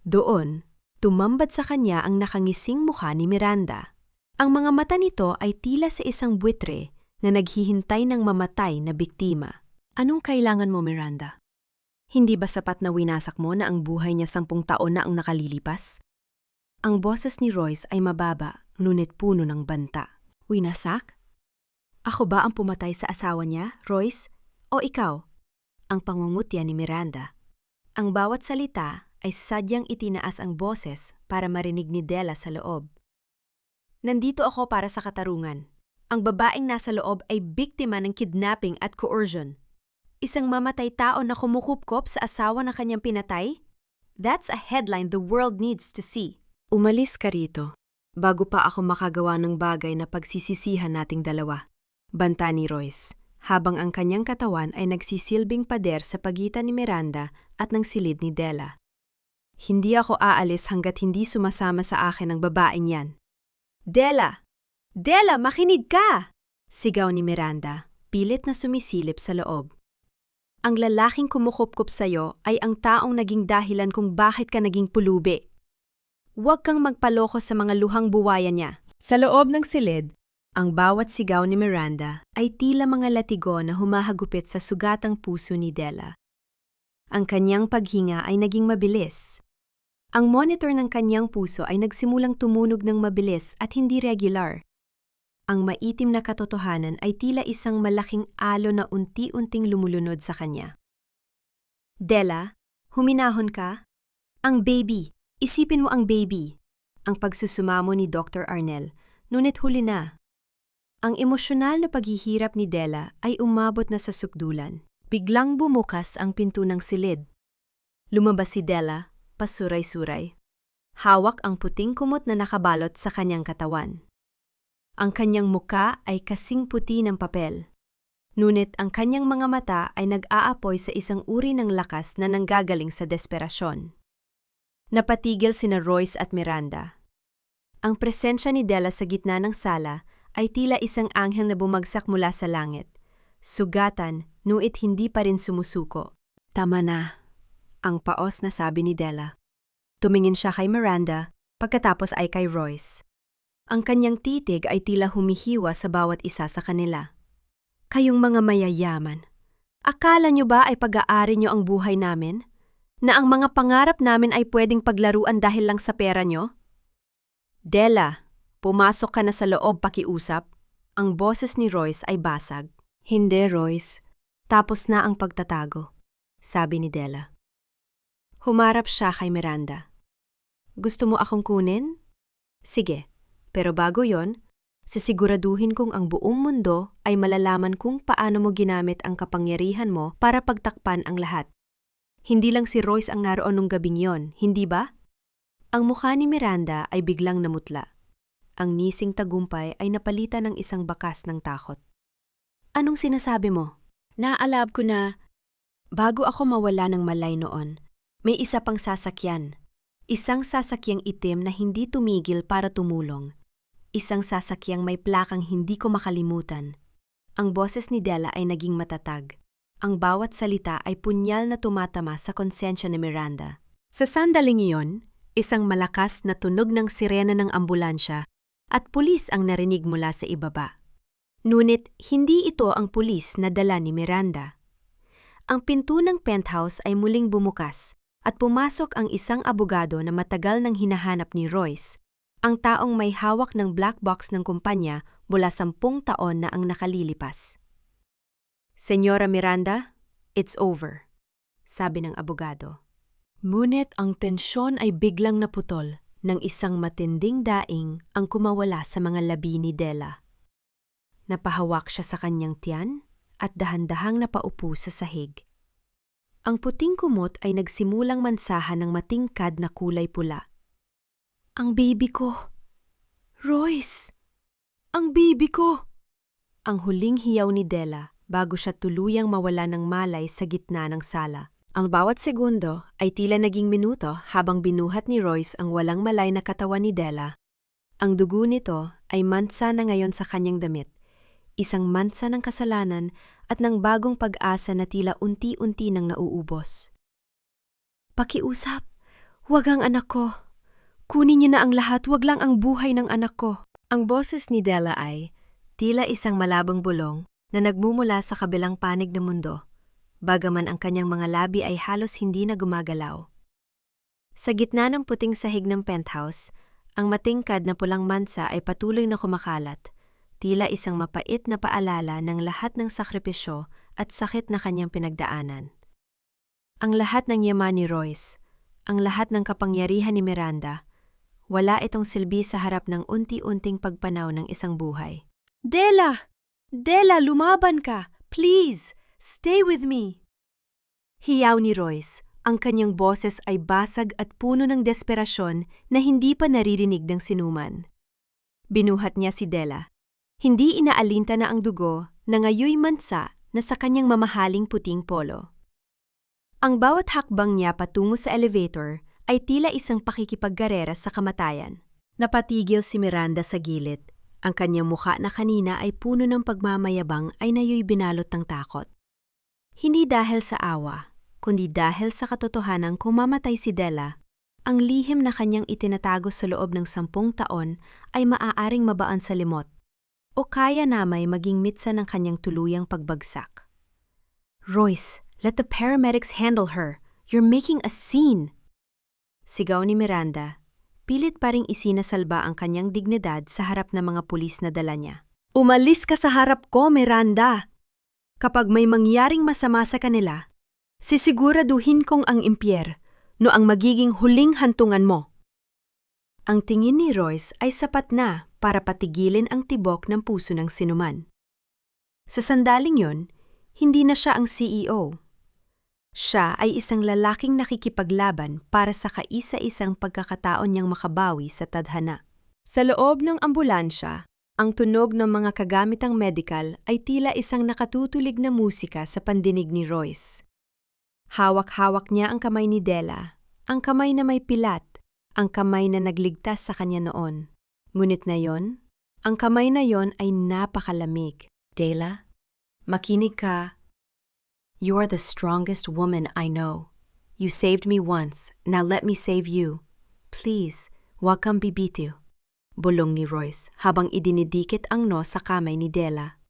Doon, tumambad sa kanya ang nakangising mukha ni Miranda. Ang mga mata nito ay tila sa isang buitre na naghihintay ng mamatay na biktima. Anong kailangan mo, Miranda? Hindi ba sapat na winasak mo na ang buhay niya 10 taon na ang nakalilipas? Ang boses ni Royce ay mababa, ngunit puno ng banta. Winasak? Ako ba ang pumatay sa asawa niya, Royce? O ikaw? Ang pangungutya ni Miranda. Ang bawat salita ay sadyang itinaas ang boses para marinig ni Della sa loob. Nandito ako para sa katarungan. Ang babaeng nasa loob ay biktima ng kidnapping at coercion. Isang mamatay tao na kumukupkop sa asawa ng kanyang pinatay? That's a headline the world needs to see. Umalis ka rito, bago pa ako makagawa ng bagay na pagsisisihan nating dalawa. Banta ni Royce, habang ang kanyang katawan ay nagsisilbing pader sa pagitan ni Miranda at ng silid ni Della. Hindi ako aalis hanggat hindi sumasama sa akin ang babaeng yan. Della! Della, makinig ka! Sigaw ni Miranda, pilit na sumisilip sa loob. Ang lalaking kumukupkup sa'yo ay ang taong naging dahilan kung bakit ka naging pulubi. Huwag kang magpaloko sa mga luhang buwayan niya. Sa loob ng silid, ang bawat sigaw ni Miranda ay tila mga latigo na humahagupit sa sugatang puso ni Della. Ang kanyang paghinga ay naging mabilis. Ang monitor ng kanyang puso ay nagsimulang tumunog ng mabilis at hindi regular. Ang maitim na katotohanan ay tila isang malaking alo na unti-unting lumulunod sa kanya. Della, huminahon ka? Ang baby, isipin mo ang baby. Ang pagsusumamo ni Dr. Arnel, ngunit huli na. Ang emosyonal na paghihirap ni Della ay umabot na sa sukdulan. Biglang bumukas ang pinto ng silid. Lumabas si Della, pasuray-suray. Hawak ang puting kumot na nakabalot sa kanyang katawan. Ang kanyang muka ay kasing puti ng papel. Ngunit ang kanyang mga mata ay nag-aapoy sa isang uri ng lakas na nanggagaling sa desperasyon. Napatigil sina Royce at Miranda. Ang presensya ni Della sa gitna ng sala ay tila isang anghel na bumagsak mula sa langit. Sugatan, nuit hindi pa rin sumusuko. Tama na, ang paos na sabi ni Della. Tumingin siya kay Miranda, pagkatapos ay kay Royce. Ang kanyang titig ay tila humihiwa sa bawat isa sa kanila. Kayong mga mayayaman, akala nyo ba ay pag-aari nyo ang buhay namin? Na ang mga pangarap namin ay pwedeng paglaruan dahil lang sa pera nyo? Della, pumasok ka na sa loob pakiusap. Ang boses ni Royce ay basag. Hindi, Royce. Tapos na ang pagtatago, sabi ni Della. Humarap siya kay Miranda. Gusto mo akong kunin? Sige, pero bago yon, sisiguraduhin kong ang buong mundo ay malalaman kung paano mo ginamit ang kapangyarihan mo para pagtakpan ang lahat. Hindi lang si Royce ang naroon nung gabing yon, hindi ba? Ang mukha ni Miranda ay biglang namutla. Ang nising tagumpay ay napalitan ng isang bakas ng takot. Anong sinasabi mo? Naalab ko na, bago ako mawala ng malay noon, may isa pang sasakyan. Isang sasakyang itim na hindi tumigil para tumulong. Isang sasakyang may plakang hindi ko makalimutan. Ang boses ni Della ay naging matatag. Ang bawat salita ay punyal na tumatama sa konsensya ni Miranda. Sa sandaling iyon, isang malakas na tunog ng sirena ng ambulansya at pulis ang narinig mula sa ibaba. Ngunit hindi ito ang pulis na dala ni Miranda. Ang pinto ng penthouse ay muling bumukas at pumasok ang isang abogado na matagal nang hinahanap ni Royce, ang taong may hawak ng black box ng kumpanya mula 10 taon na ang nakalilipas. Senyora Miranda, it's over, sabi ng abogado. Ngunit ang tensyon ay biglang naputol nang isang matinding daing ang kumawala sa mga labi ni Della. Napahawak siya sa kanyang tiyan at dahan-dahang napaupo sa sahig. Ang puting kumot ay nagsimulang mansahan ng matingkad na kulay pula. Ang baby ko! Royce! Ang baby ko! Ang huling hiyaw ni Della bago siya tuluyang mawala ng malay sa gitna ng sala. Ang bawat segundo ay tila naging minuto habang binuhat ni Royce ang walang malay na katawan ni Della. Ang dugo nito ay mansa na ngayon sa kanyang damit. Isang mansa ng kasalanan at ng bagong pag-asa na tila unti-unti nang nauubos. Pakiusap, wag ang anak ko. Kunin niyo na ang lahat, wag lang ang buhay ng anak ko. Ang boses ni Della ay tila isang malabong bulong na nagmumula sa kabilang panig ng mundo, bagaman ang kanyang mga labi ay halos hindi na gumagalaw. Sa gitna ng puting sahig ng penthouse, ang matingkad na pulang mansa ay patuloy na kumakalat, tila isang mapait na paalala ng lahat ng sakripisyo at sakit na kanyang pinagdaanan. Ang lahat ng yaman ni Royce, ang lahat ng kapangyarihan ni Miranda, wala itong silbi sa harap ng unti-unting pagpanaw ng isang buhay. Della! Della, lumaban ka! Please! Stay with me! Hiyaw ni Royce, ang kanyang boses ay basag at puno ng desperasyon na hindi pa naririnig ng sinuman. Binuhat niya si Della. Hindi inaalinta na ang dugo na ngayoy mansa na sa kanyang mamahaling puting polo. Ang bawat hakbang niya patungo sa elevator ay tila isang pakikipaggarera sa kamatayan. Napatigil si Miranda sa gilid. Ang kanyang mukha na kanina ay puno ng pagmamayabang ay nayoy binalot ng takot. Hindi dahil sa awa, kundi dahil sa katotohanan kung mamatay si Della, ang lihim na kanyang itinatago sa loob ng 10 taon ay maaaring mabaan sa limot, o kaya namay maging mitsa ng kanyang tuluyang pagbagsak. Royce, let the paramedics handle her. You're making a scene! Sigaw ni Miranda, pilit pa ring isinasalba ang kanyang dignidad sa harap ng mga pulis na dala niya. Umalis ka sa harap ko, Miranda! Kapag may mangyaring masama sa kanila, sisiguraduhin kong ang impyer no ang magiging huling hantungan mo. Ang tingin ni Royce ay sapat na para patigilin ang tibok ng puso ng sinuman. Sa sandaling yon, hindi na siya ang CEO. Siya ay isang lalaking nakikipaglaban para sa kaisa-isang pagkakataon niyang makabawi sa tadhana. Sa loob ng ambulansya, Ang tunog ng mga kagamitang medikal ay tila isang nakatutulig na musika sa pandinig ni Royce. Hawak-hawak niya ang kamay ni Della, ang kamay na may pilat, ang kamay na nagligtas sa kanya noon. Ngunit ngayon, ang kamay na yon ay napakalamig. Della, makinig ka. You are the strongest woman I know. You saved me once, now let me save you. Please, huwag kang bibitiw. Bulong ni Royce habang idinidikit ang nos sa kamay ni Della.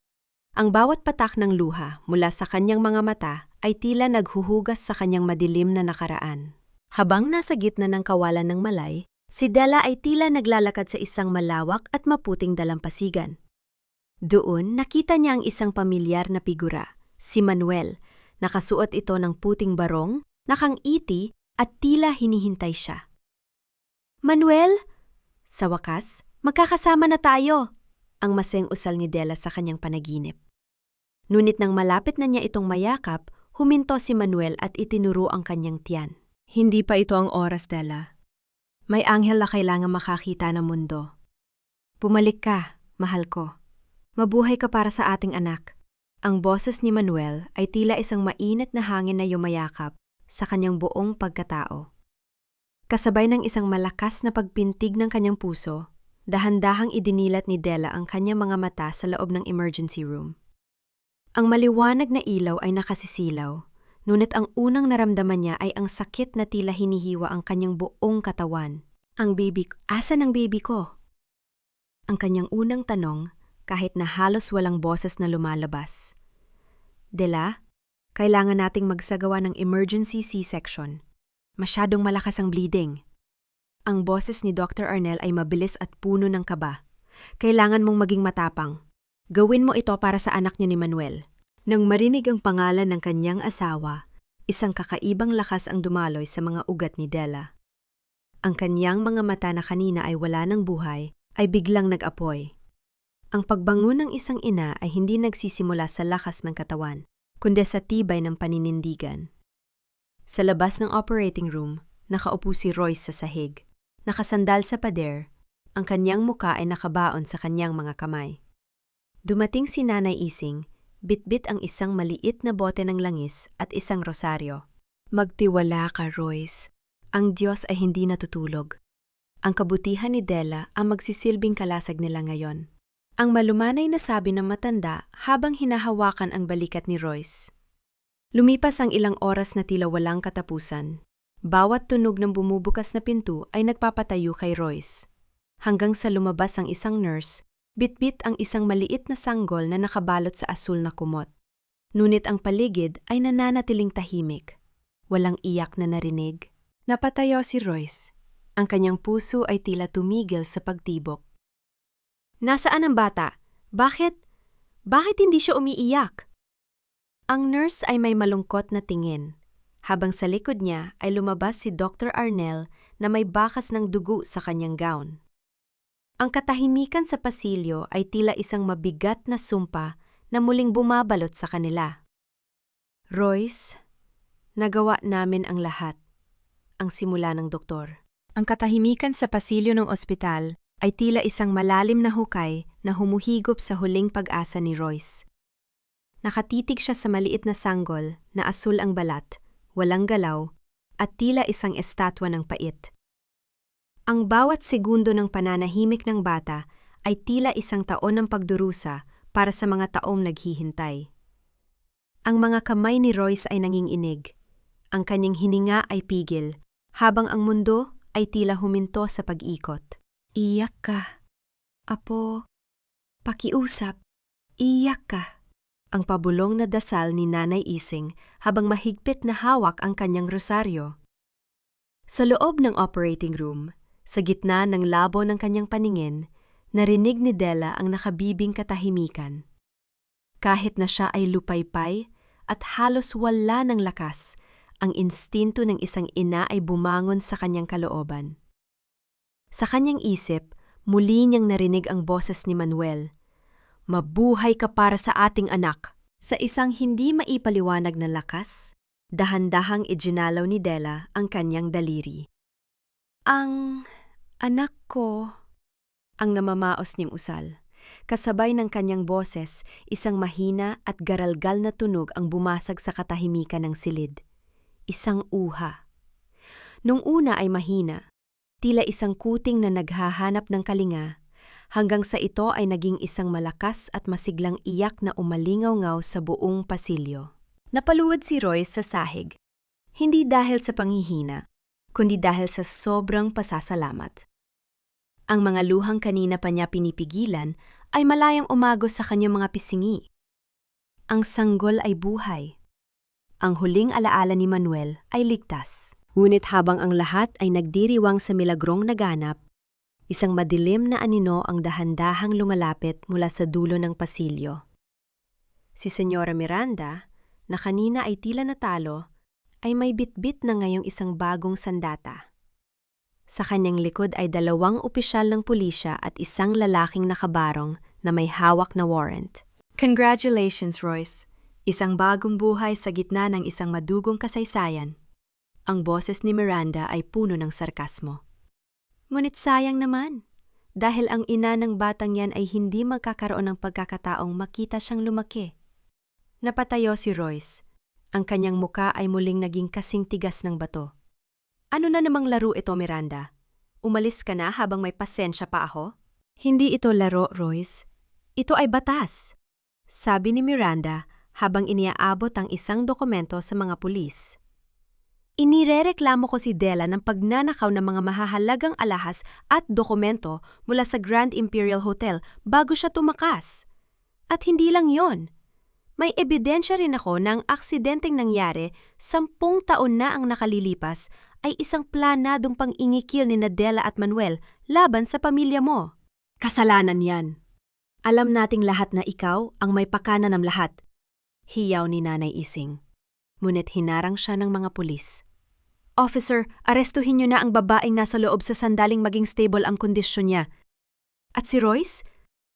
Ang bawat patak ng luha mula sa kanyang mga mata ay tila naghuhugas sa kanyang madilim na nakaraan. Habang nasa gitna ng kawalan ng malay, si Della ay tila naglalakad sa isang malawak at maputing dalampasigan. Doon nakita niya ang isang pamilyar na figura, si Manuel. Nakasuot ito ng puting barong, nakangiti at tila hinihintay siya. Manuel? Sa wakas, magkakasama na tayo, ang maseng-usal ni Della sa kanyang panaginip. Ngunit nang malapit na niya itong mayakap, huminto si Manuel at itinuro ang kanyang tiyan. Hindi pa ito ang oras, Della. May anghel na kailangan makakita ng mundo. Pumalik ka, mahal ko. Mabuhay ka para sa ating anak. Ang boses ni Manuel ay tila isang mainit na hangin na yumayakap sa kanyang buong pagkatao. Kasabay ng isang malakas na pagpintig ng kanyang puso, dahan-dahang idinilat ni Della ang kanyang mga mata sa loob ng emergency room. Ang maliwanag na ilaw ay nakasisilaw, ngunit ang unang naramdaman niya ay ang sakit na tila hinihiwa ang kanyang buong katawan. Asan ang baby ko? Ang kanyang unang tanong, kahit na halos walang boses na lumalabas. Della, kailangan nating magsagawa ng emergency C-section. Masyadong malakas ang bleeding. Ang boses ni Dr. Arnel ay mabilis at puno ng kaba. Kailangan mong maging matapang. Gawin mo ito para sa anak niyo ni Manuel. Nang marinig ang pangalan ng kanyang asawa, isang kakaibang lakas ang dumaloy sa mga ugat ni Della. Ang kanyang mga mata na kanina ay wala ng buhay, ay biglang nag-apoy. Ang pagbangon ng isang ina ay hindi nagsisimula sa lakas ng katawan, kundi sa tibay ng paninindigan. Sa labas ng operating room, nakaupo si Royce sa sahig. Nakasandal sa pader, ang kanyang muka ay nakabaon sa kanyang mga kamay. Dumating si Nanay Ising, bitbit ang isang maliit na bote ng langis at isang rosaryo. Magtiwala ka, Royce. Ang Diyos ay hindi natutulog. Ang kabutihan ni Della ang magsisilbing kalasag nila ngayon. Ang malumanay na sabi ng matanda habang hinahawakan ang balikat ni Royce. Lumipas ang ilang oras na tila walang katapusan. Bawat tunog ng bumubukas na pinto ay nagpapatayo kay Royce. Hanggang sa lumabas ang isang nurse, bitbit ang isang maliit na sanggol na nakabalot sa asul na kumot. Ngunit ang paligid ay nananatiling tahimik. Walang iyak na narinig. Napatayo si Royce. Ang kanyang puso ay tila tumigil sa pagtibok. Nasaan ang bata? Bakit hindi siya umiiyak? Ang nurse ay may malungkot na tingin, habang sa likod niya ay lumabas si Dr. Arnel na may bakas ng dugo sa kanyang gown. Ang katahimikan sa pasilyo ay tila isang mabigat na sumpa na muling bumabalot sa kanila. Royce, nagawa namin ang lahat, ang simula ng doktor. Ang katahimikan sa pasilyo ng ospital ay tila isang malalim na hukay na humuhigop sa huling pag-asa ni Royce. Nakatitig siya sa maliit na sanggol na asul ang balat, walang galaw, at tila isang estatwa ng pait. Ang bawat segundo ng pananahimik ng bata ay tila isang taon ng pagdurusa para sa mga taong naghihintay. Ang mga kamay ni Royce ay nanginginig. Ang kanyang hininga ay pigil, habang ang mundo ay tila huminto sa pag-ikot. Iyak ka. Apo, pakiusap. Iyak ka. Ang pabulong na dasal ni Nanay Ising habang mahigpit na hawak ang kanyang rosaryo. Sa loob ng operating room, sa gitna ng labo ng kanyang paningin, narinig ni Della ang nakabibing katahimikan. Kahit na siya ay lupaypay at halos wala ng lakas, ang instinto ng isang ina ay bumangon sa kanyang kalooban. Sa kanyang isip, muli niyang narinig ang boses ni Manuel. Mabuhay ka para sa ating anak. Sa isang hindi maipaliwanag na lakas, dahan-dahang ijinalaw ni Della ang kanyang daliri. Ang anak ko, ang namamaos niyang usal. Kasabay ng kanyang boses, isang mahina at garalgal na tunog ang bumasag sa katahimikan ng silid. Isang uha. Nung una ay mahina, tila isang kuting na naghahanap ng kalinga, hanggang sa ito ay naging isang malakas at masiglang iyak na umalingaw-ngaw sa buong pasilyo. Napaluwad si Royce sa sahig, hindi dahil sa panghihina, kundi dahil sa sobrang pasasalamat. Ang mga luhang kanina pa niya pinipigilan ay malayang umagos sa kanyang mga pisingi. Ang sanggol ay buhay. Ang huling alaala ni Manuel ay ligtas. Ngunit habang ang lahat ay nagdiriwang sa milagrong naganap, isang madilim na anino ang dahan-dahang lumalapit mula sa dulo ng pasilyo. Si Senyora Miranda, na kanina ay tila natalo, ay may bitbit na ngayong isang bagong sandata. Sa kanyang likod ay 2 opisyal ng pulisya at isang lalaking nakabarong na may hawak na warrant. Congratulations, Royce! Isang bagong buhay sa gitna ng isang madugong kasaysayan. Ang boses ni Miranda ay puno ng sarkasmo. Ngunit sayang naman, dahil ang ina ng batang yan ay hindi magkakaroon ng pagkakataong makita siyang lumaki. Napatayo si Royce. Ang kanyang muka ay muling naging kasing tigas ng bato. Ano na namang laro ito, Miranda? Umalis ka na habang may pasensya pa ako? Hindi ito laro, Royce. Ito ay batas. Sabi ni Miranda habang iniaabot ang isang dokumento sa mga pulis. Inirereklamo ko si Della ng pagnanakaw ng mga mahahalagang alahas at dokumento mula sa Grand Imperial Hotel bago siya tumakas. At hindi lang yon. May ebidensya rin ako na ang aksidenteng nangyari 10 taon na ang nakalilipas ay isang planadong pang-ingikil ni Della at Manuel laban sa pamilya mo. Kasalanan yan. Alam nating lahat na ikaw ang may pakana ng lahat. Hiyaw ni Nanay Ising. Ngunit hinarang siya ng mga pulis. Officer, arestuhin niyo na ang babaeng nasa loob sa sandaling maging stable ang kondisyon niya. At si Royce?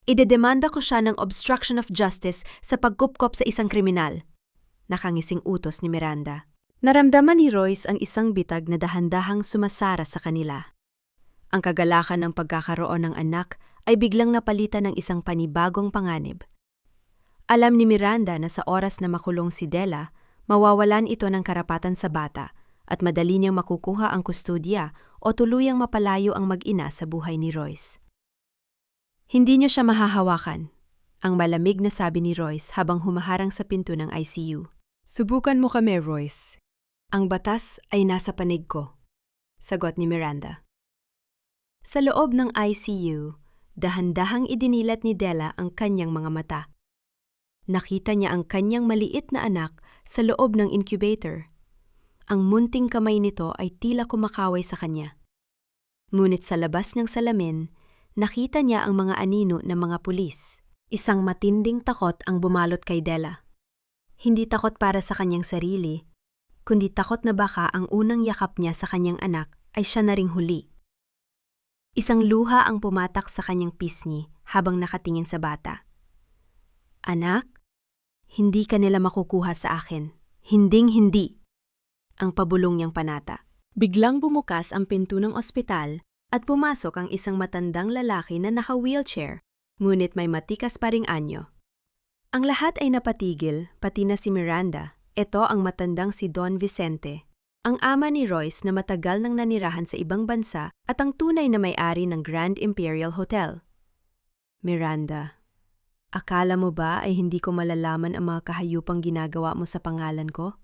Idedemanda ko siya ng obstruction of justice sa pagkupkop sa isang kriminal. Nakangising utos ni Miranda. Naramdaman ni Royce ang isang bitag na dahan-dahang sumasara sa kanila. Ang kagalakan ng pagkakaroon ng anak ay biglang napalitan ng isang panibagong panganib. Alam ni Miranda na sa oras na makulong si Della, mawawalan ito ng karapatan sa bata at madali niyang makukuha ang kustodya o tuluyang mapalayo ang mag-ina sa buhay ni Royce. Hindi niyo siya mahahawakan, ang malamig na sabi ni Royce habang humaharang sa pinto ng ICU. Subukan mo kami, Royce. Ang batas ay nasa panig ko, sagot ni Miranda. Sa loob ng ICU, dahan-dahang idinilat ni Della ang kanyang mga mata. Nakita niya ang kanyang maliit na anak sa loob ng incubator. Ang munting kamay nito ay tila kumakaway sa kanya. Ngunit sa labas ng salamin, nakita niya ang mga anino ng mga pulis. Isang matinding takot ang bumalot kay Della. Hindi takot para sa kanyang sarili, kundi takot na baka ang unang yakap niya sa kanyang anak ay siya na ring huli. Isang luha ang pumatak sa kanyang pisngi habang nakatingin sa bata. Anak, hindi ka nila makukuha sa akin. Hinding-hindi. Ang pabulong niyang panata. Biglang bumukas ang pinto ng ospital at pumasok ang isang matandang lalaki na naka-wheelchair, ngunit may matikas pa ring anyo. Ang lahat ay napatigil, pati na si Miranda. Ito ang matandang si Don Vicente, ang ama ni Royce na matagal nang nanirahan sa ibang bansa at ang tunay na may-ari ng Grand Imperial Hotel. Miranda, akala mo ba ay hindi ko malalaman ang mga kahayupang ginagawa mo sa pangalan ko?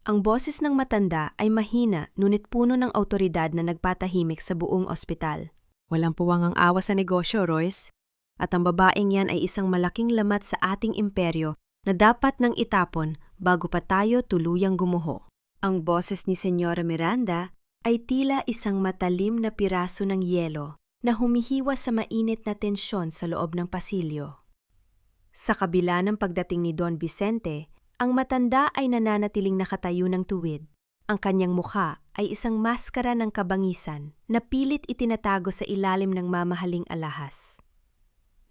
Ang boses ng matanda ay mahina ngunit puno ng awtoridad na nagpatahimik sa buong ospital. Walang puwang ang awa sa negosyo, Royce. At ang babaeng yan ay isang malaking lamat sa ating imperyo na dapat nang itapon bago pa tayo tuluyang gumuho. Ang boses ni Senyora Miranda ay tila isang matalim na piraso ng yelo na humihiwas sa mainit na tensyon sa loob ng pasilyo. Sa kabila ng pagdating ni Don Vicente, ang matanda ay nananatiling nakatayo ng tuwid. Ang kanyang mukha ay isang maskara ng kabangisan na pilit itinatago sa ilalim ng mamahaling alahas.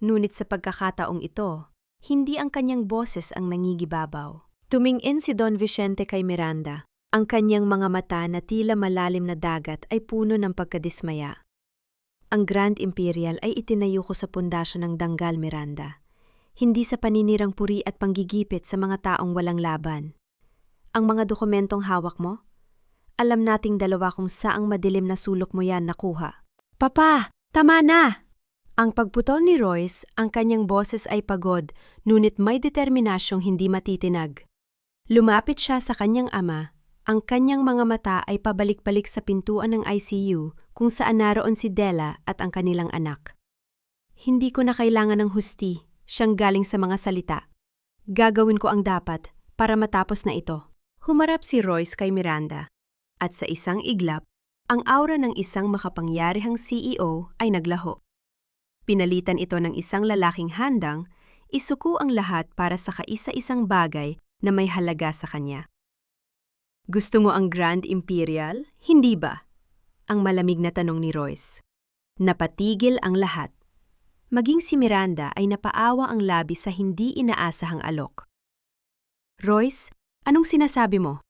Ngunit sa pagkakataong ito, hindi ang kanyang boses ang nangigibabaw. Tumingin si Don Vicente kay Miranda. Ang kanyang mga mata na tila malalim na dagat ay puno ng pagkadismaya. Ang Grand Imperial ay itinayo ko sa pundasyon ng Danggal, Miranda. Hindi sa paninirang puri at panggigipit sa mga taong walang laban. Ang mga dokumentong hawak mo? Alam nating dalawa kung saang madilim na sulok mo yan nakuha.
Papa, tama na! Ang pagputol ni Royce, ang kanyang boses ay pagod, ngunit may determinasyong hindi matitinag. Lumapit siya sa kanyang ama. Ang kanyang mga mata ay pabalik-balik sa pintuan ng ICU kung saan naroon si Della at ang kanilang anak. Hindi ko na kailangan ng husti, siyang galing sa mga salita. Gagawin ko ang dapat para matapos na ito. Humarap si Royce kay Miranda. At sa isang iglap, ang aura ng isang makapangyarihang CEO ay naglaho. Pinalitan ito ng isang lalaking handang, isuko ang lahat para sa kaisa-isang bagay na may halaga sa kanya. Gusto mo ang Grand Imperial? Hindi ba? Ang malamig na tanong ni Royce. Napatigil ang lahat. Maging si Miranda ay napaawa ang labi sa hindi inaasahang alok. Royce, anong sinasabi mo?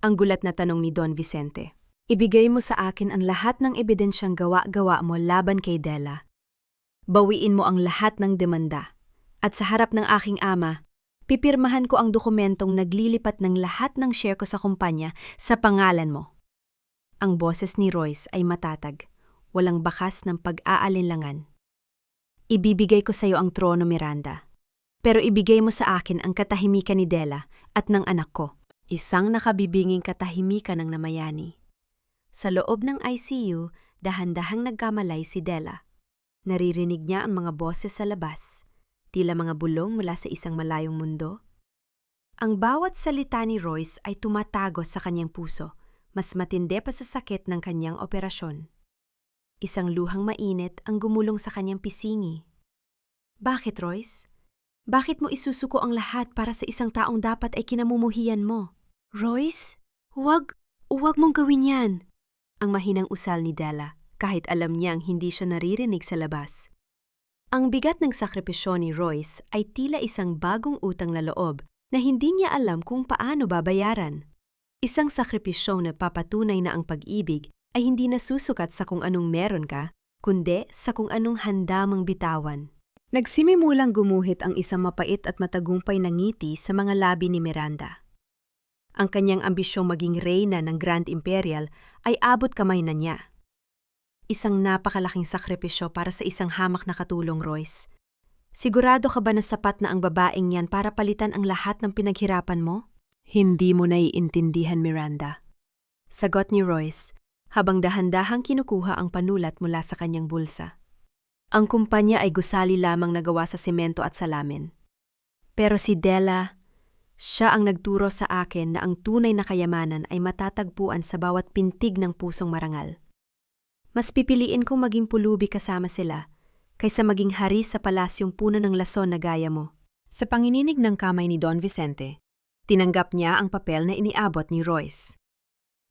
Ang gulat na tanong ni Don Vicente. Ibigay mo sa akin ang lahat ng ebidensyang gawa-gawa mo laban kay Della. Bawiin mo ang lahat ng demanda. At sa harap ng aking ama, pipirmahan ko ang dokumentong naglilipat ng lahat ng share ko sa kumpanya sa pangalan mo. Ang boses ni Royce ay matatag, walang bakas ng pag-aalinlangan. Ibibigay ko sa iyo ang trono, Miranda. Pero ibigay mo sa akin ang katahimikan ni Della at ng anak ko. Isang nakabibinging katahimikan ng namayani. Sa loob ng ICU, dahan-dahang nagkamalay si Della. Naririnig niya ang mga boses sa labas, tila mga bulong mula sa isang malayong mundo. Ang bawat salita ni Royce ay tumatagos sa kanyang puso, mas matindi pa sa sakit ng kanyang operasyon. Isang luhang mainit ang gumulong sa kanyang pisingi. Bakit, Royce? Bakit mo isusuko ang lahat para sa isang taong dapat ay kinamumuhian mo? Royce, huwag mong gawin yan. Ang mahinang usal ni Della, kahit alam niyang hindi siya naririnig sa labas. Ang bigat ng sakripisyo ni Royce ay tila isang bagong utang na loob na hindi niya alam kung paano babayaran. Isang sakripisyo na papatunay na ang pag-ibig ay hindi nasusukat sa kung anong meron ka, kundi sa kung anong handa mong bitawan. Nagsimimulang gumuhit ang isang mapait at matagumpay na ngiti sa mga labi ni Miranda. Ang kanyang ambisyong maging reyna ng Grand Imperial ay abot kamay na niya. Isang napakalaking sakripisyo para sa isang hamak na katulong, Royce. Sigurado ka ba na sapat na ang babaeng yan para palitan ang lahat ng pinaghirapan mo? Hindi mo naiintindihan, Miranda. Sagot ni Royce, habang dahan-dahang kinukuha ang panulat mula sa kanyang bulsa. Ang kumpanya ay gusali lamang nagawa sa semento at salamin. Pero si Della, siya ang nagturo sa akin na ang tunay na kayamanan ay matatagpuan sa bawat pintig ng pusong marangal. Mas pipiliin kong maging pulubi kasama sila kaysa maging hari sa palasyong puno ng lason na gaya mo. Sa pangininig ng kamay ni Don Vicente, tinanggap niya ang papel na iniabot ni Royce.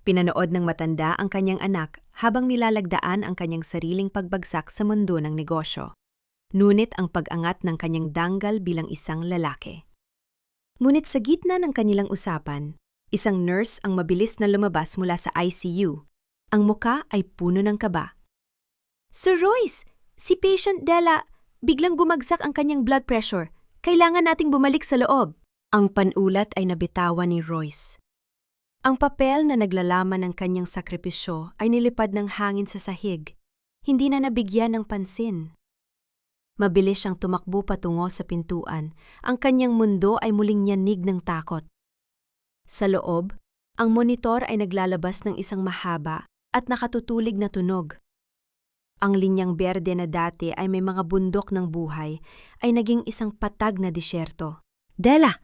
Pinanood ng matanda ang kanyang anak habang nilalagdaan ang kanyang sariling pagbagsak sa mundo ng negosyo, ngunit ang pag-angat ng kanyang danggal bilang isang lalaki. Ngunit sa gitna ng kanilang usapan, isang nurse ang mabilis na lumabas mula sa ICU. Ang muka ay puno ng kaba. Sir Royce, si patient Della, biglang bumagsak ang kanyang blood pressure. Kailangan nating bumalik sa loob. Ang panulat ay nabitawan ni Royce. Ang papel na naglalaman ng kanyang sakripisyo ay nilipad ng hangin sa sahig. Hindi na nabigyan ng pansin. Mabilis siyang tumakbo patungo sa pintuan. Ang kanyang mundo ay muling yanig ng takot. Sa loob, ang monitor ay naglalabas ng isang mahaba at nakatutulig na tunog. Ang linyang berde na dati ay may mga bundok ng buhay ay naging isang patag na disyerto. Della,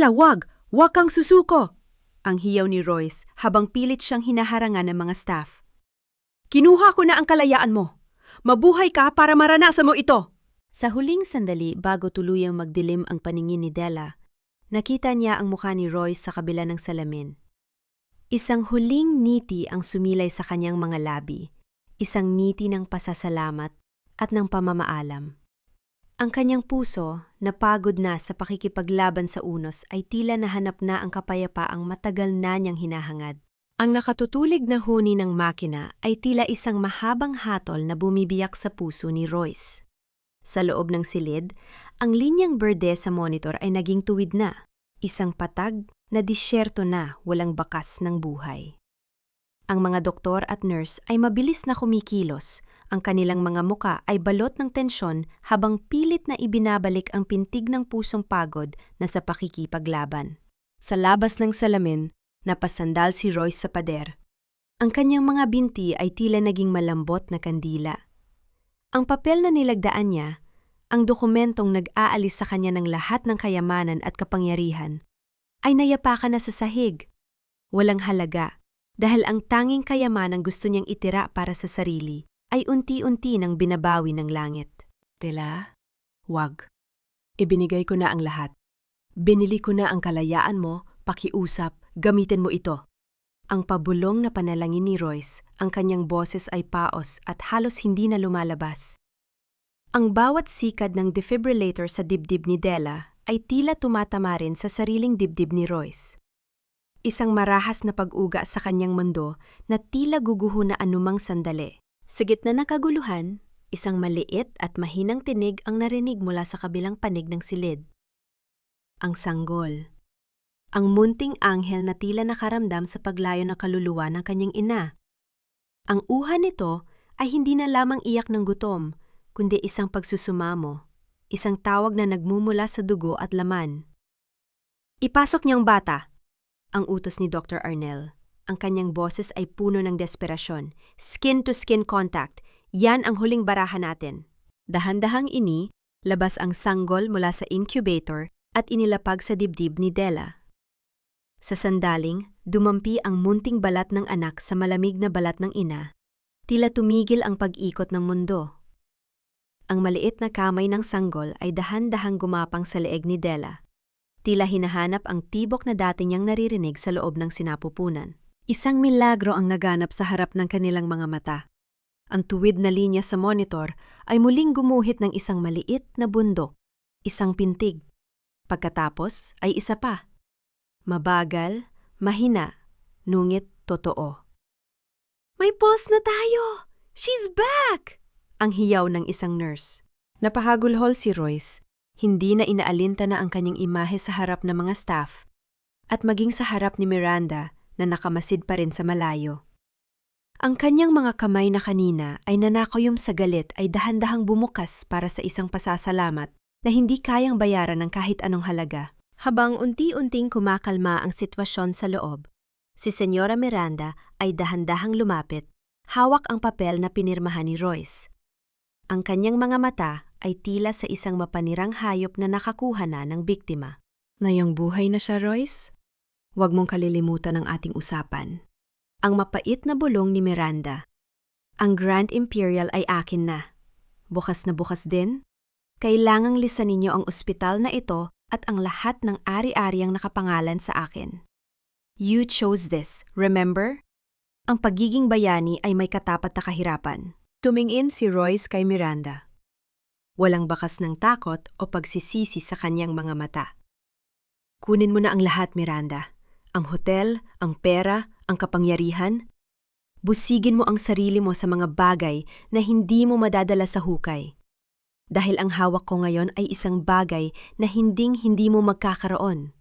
wag! Wag kang susuko! Ang hiyaw ni Royce habang pilit siyang hinaharangan ng mga staff. Kinuha ko na ang kalayaan mo. Mabuhay ka para maranasan mo ito! Sa huling sandali bago tuluyang magdilim ang paningin ni Della, nakita niya ang mukha ni Royce sa kabila ng salamin. Isang huling ngiti ang sumilay sa kanyang mga labi, isang ngiti ng pasasalamat at ng pamamaalam. Ang kanyang puso, napagod na sa pakikipaglaban sa unos, ay tila nahanap na ang kapayapaang matagal na niyang hinahangad.
Ang nakatutulig na huni ng makina ay tila isang mahabang hatol na bumibiyak sa puso ni Royce. Sa loob ng silid, ang linyang berde sa monitor ay naging tuwid na, isang patag na disyerto na walang bakas ng buhay. Ang mga doktor at nurse ay mabilis na kumikilos, ang kanilang mga muka ay balot ng tensyon habang pilit na ibinabalik ang pintig ng pusong pagod na sa pakikipaglaban. Sa labas ng salamin, napasandal si Royce sa pader. Ang kanyang mga binti ay tila naging malambot na kandila. Ang papel na nilagdaan niya, ang dokumentong nag-aalis sa kanya ng lahat ng kayamanan at kapangyarihan, ay nayapakan na sa sahig. Walang halaga, dahil ang tanging kayamanang gusto niyang itira para sa sarili ay unti-unti nang binabawi ng langit. Tila, wag. Ibinigay ko na ang lahat. Binili ko na ang kalayaan mo, pakiusap, gamitin mo ito. Ang pabulong na panalangin ni Royce, ang kanyang boses ay paos at halos hindi na lumalabas. Ang bawat sikad ng defibrillator sa dibdib ni Della ay tila tumatama rin sa sariling dibdib ni Royce. Isang marahas na pag-uga sa kanyang mundo na tila guguho na anumang sandali. Sa gitna ng kaguluhan, isang maliit at mahinang tinig ang narinig mula sa kabilang panig ng silid. Ang sanggol. Ang munting anghel na tila nakaramdam sa paglayo ng kaluluwa ng kanyang ina. Ang uha nito ay hindi na lamang iyak ng gutom, kundi isang pagsusumamo, isang tawag na nagmumula sa dugo at laman. Ipasok niyang bata, ang utos ni Dr. Arnel. Ang kanyang boses ay puno ng desperasyon. Skin-to-skin contact, yan ang huling barahan natin. Dahan-dahang labas ang sanggol mula sa incubator at inilapag sa dibdib ni Della. Sa sandaling, dumampi ang munting balat ng anak sa malamig na balat ng ina. Tila tumigil ang pag-ikot ng mundo. Ang maliit na kamay ng sanggol ay dahan-dahang gumapang sa leeg ni Della. Tila hinahanap ang tibok na dati niyang naririnig sa loob ng sinapupunan. Isang milagro ang naganap sa harap ng kanilang mga mata. Ang tuwid na linya sa monitor ay muling gumuhit ng isang maliit na bundok, isang pintig. Pagkatapos ay isa pa. Mabagal, mahina, nungit totoo. May pulse na tayo! She's back! Ang hiyaw ng isang nurse. Napahagulhol si Royce. Hindi na inaalinta na ang kanyang imahe sa harap ng mga staff at maging sa harap ni Miranda na nakamasid pa rin sa malayo. Ang kanyang mga kamay na kanina ay nanakayom sa galit ay dahan-dahang bumukas para sa isang pasasalamat na hindi kayang bayaran ng kahit anong halaga. Habang unti-unting kumakalma ang sitwasyon sa loob, si Senyora Miranda ay dahan-dahang lumapit, hawak ang papel na pinirmahan ni Royce. Ang kanyang mga mata ay tila sa isang mapanirang hayop na nakakuha na ng biktima. Ngayong buhay na siya, Royce? Huwag mong kalilimutan ang ating usapan. Ang mapait na bulong ni Miranda. Ang Grand Imperial ay akin na. Bukas na bukas din. Kailangang lisanin niyo ang ospital na ito at ang lahat ng ari-ariang nakapangalan sa akin. You chose this, remember? Ang pagiging bayani ay may katapat na kahirapan. Tumingin si Royce kay Miranda. Walang bakas ng takot o pagsisisi sa kanyang mga mata. Kunin mo na ang lahat, Miranda. Ang hotel, ang pera, ang kapangyarihan. Busigin mo ang sarili mo sa mga bagay na hindi mo madadala sa hukay. Dahil ang hawak ko ngayon ay isang bagay na hinding-hindi mo magkakaroon.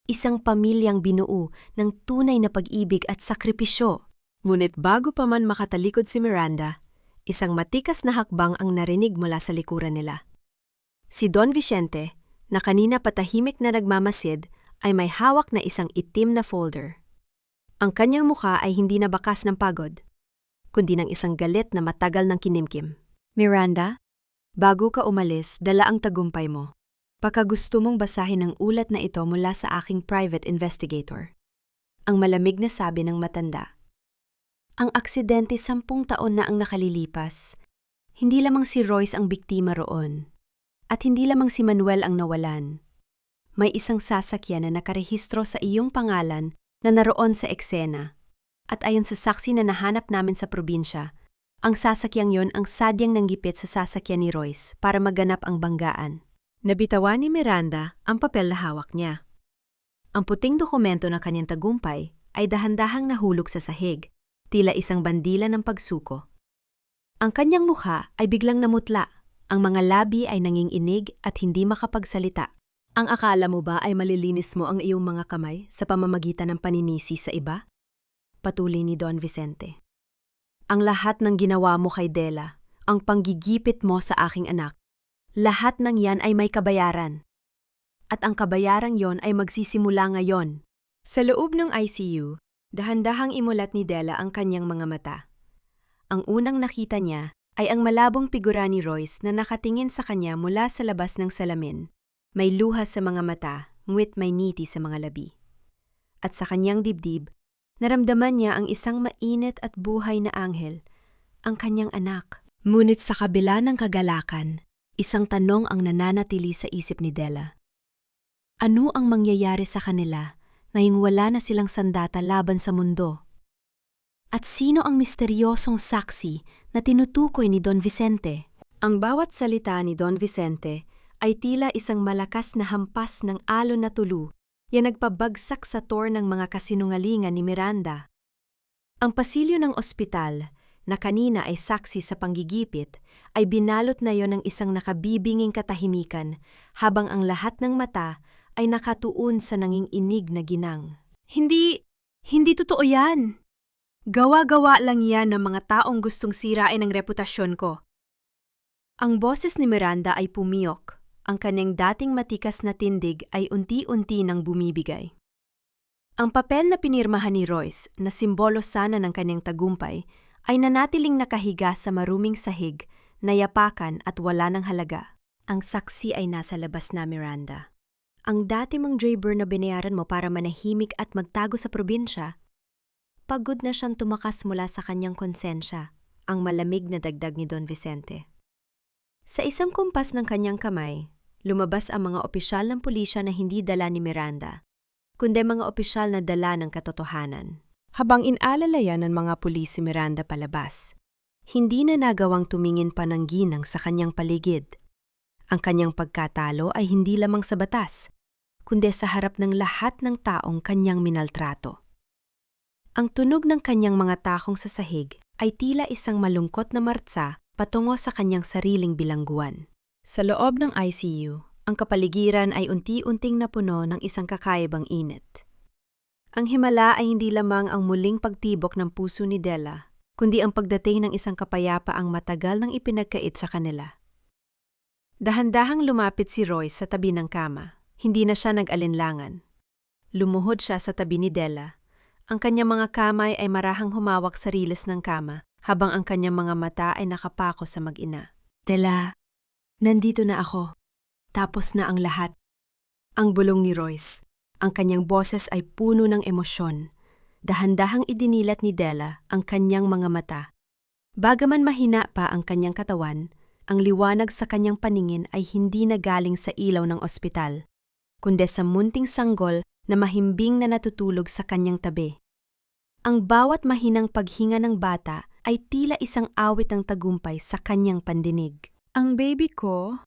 Isang pamilyang binuo ng tunay na pag-ibig at sakripisyo. Ngunit bago pa man makatalikod si Miranda, isang matikas na hakbang ang narinig mula sa likuran nila. Si Don Vicente, na kanina patahimik na nagmamasid, ay may hawak na isang itim na folder. Ang kanyang mukha ay hindi na bakas ng pagod, kundi ng isang galit na matagal ng kinimkim. Miranda, bago ka umalis, dala ang tagumpay mo. Baka gusto mong basahin ang ulat na ito mula sa aking private investigator. Ang malamig na sabi ng matanda. Ang aksidente 10 taon na ang nakalilipas. Hindi lamang si Royce ang biktima roon. At hindi lamang si Manuel ang nawalan. May isang sasakyan na nakarehistro sa iyong pangalan na naroon sa eksena. At ayon sa saksi na nahanap namin sa probinsya, ang sasakyang yon ang sadyang nanggipit sa sasakyan ni Royce para maganap ang banggaan. Nabitawan ni Miranda ang papel na hawak niya. Ang puting dokumento ng kanyang tagumpay ay dahan-dahang nahulog sa sahig, tila isang bandila ng pagsuko. Ang kanyang mukha ay biglang namutla, ang mga labi ay nanginginig at hindi makapagsalita. Ang akala mo ba ay malilinis mo ang iyong mga kamay sa pamamagitan ng paninisi sa iba? Patuloy ni Don Vicente. Ang lahat ng ginawa mo kay Dela, ang panggigipit mo sa aking anak, lahat ng yan ay may kabayaran. At ang kabayarang yon ay magsisimula ngayon. Sa loob ng ICU, dahan-dahang imulat ni Dela ang kanyang mga mata. Ang unang nakita niya ay ang malabong figura ni Royce na nakatingin sa kanya mula sa labas ng salamin. May luha sa mga mata, ngunit may ngiti sa mga labi. At sa kanyang dibdib, naramdaman niya ang isang mainit at buhay na anghel, ang kanyang anak. Ngunit sa kabila ng kagalakan, isang tanong ang nananatili sa isip ni Dela. Ano ang mangyayari sa kanila ngayong wala na silang sandata laban sa mundo? At sino ang misteryosong saksi na tinutukoy ni Don Vicente? Ang bawat salita ni Don Vicente ay tila isang malakas na hampas ng alon na tulu, yan nagpabagsak sa tor ng mga kasinungalingan ni Miranda. Ang pasilyo ng ospital, na kanina ay saksi sa panggigipit, ay binalot na yon ng isang nakabibinging katahimikan, habang ang lahat ng mata ay nakatuon sa nanginginig na ginang. Hindi totoo yan. Gawa-gawa lang yan ng mga taong gustong sirain ang reputasyon ko. Ang boses ni Miranda ay pumiyok. Ang kanyang dating matikas na tindig ay unti-unti nang bumibigay. Ang papel na pinirmahan ni Royce, na simbolo sana ng kanyang tagumpay, ay nanatiling nakahiga sa maruming sahig, nayapakan at wala ng halaga. Ang saksi ay nasa labas na, Miranda. Ang dati mong draper na binayaran mo para manahimik at magtago sa probinsya, pagod na siyang tumakas mula sa kanyang konsensya, ang malamig na dagdag ni Don Vicente. Sa isang kumpas ng kanyang kamay, lumabas ang mga opisyal ng pulisya na hindi dala ni Miranda, kundi mga opisyal na dala ng katotohanan. Habang inalalayan ng mga pulis si Miranda palabas, hindi na nagawang tumingin pa ng ginang sa kanyang paligid. Ang kanyang pagkatalo ay hindi lamang sa batas, kundi sa harap ng lahat ng taong kanyang minaltrato. Ang tunog ng kanyang mga takong sa sahig ay tila isang malungkot na martsa patungo sa kanyang sariling bilangguan. Sa loob ng ICU, ang kapaligiran ay unti-unting napuno ng isang kakaibang init. Ang himala ay hindi lamang ang muling pagtibok ng puso ni Dela, kundi ang pagdating ng isang kapayapaang matagal nang ipinagkait sa kanila. Dahan-dahang lumapit si Royce sa tabi ng kama. Hindi na siya nag-alinlangan. Lumuhod siya sa tabi ni Dela. Ang kanyang mga kamay ay marahang humawak sa riles ng kama, habang ang kanyang mga mata ay nakapako sa mag-ina. Dela, nandito na ako. Tapos na ang lahat. Ang bulong ni Royce. Ang kanyang boses ay puno ng emosyon. Dahan-dahang idinilat ni Dela ang kanyang mga mata. Bagaman mahina pa ang kanyang katawan, ang liwanag sa kanyang paningin ay hindi na galing sa ilaw ng ospital, kundi sa munting sanggol na mahimbing na natutulog sa kanyang tabi. Ang bawat mahinang paghinga ng bata ay tila isang awit ng tagumpay sa kanyang pandinig. Ang baby ko?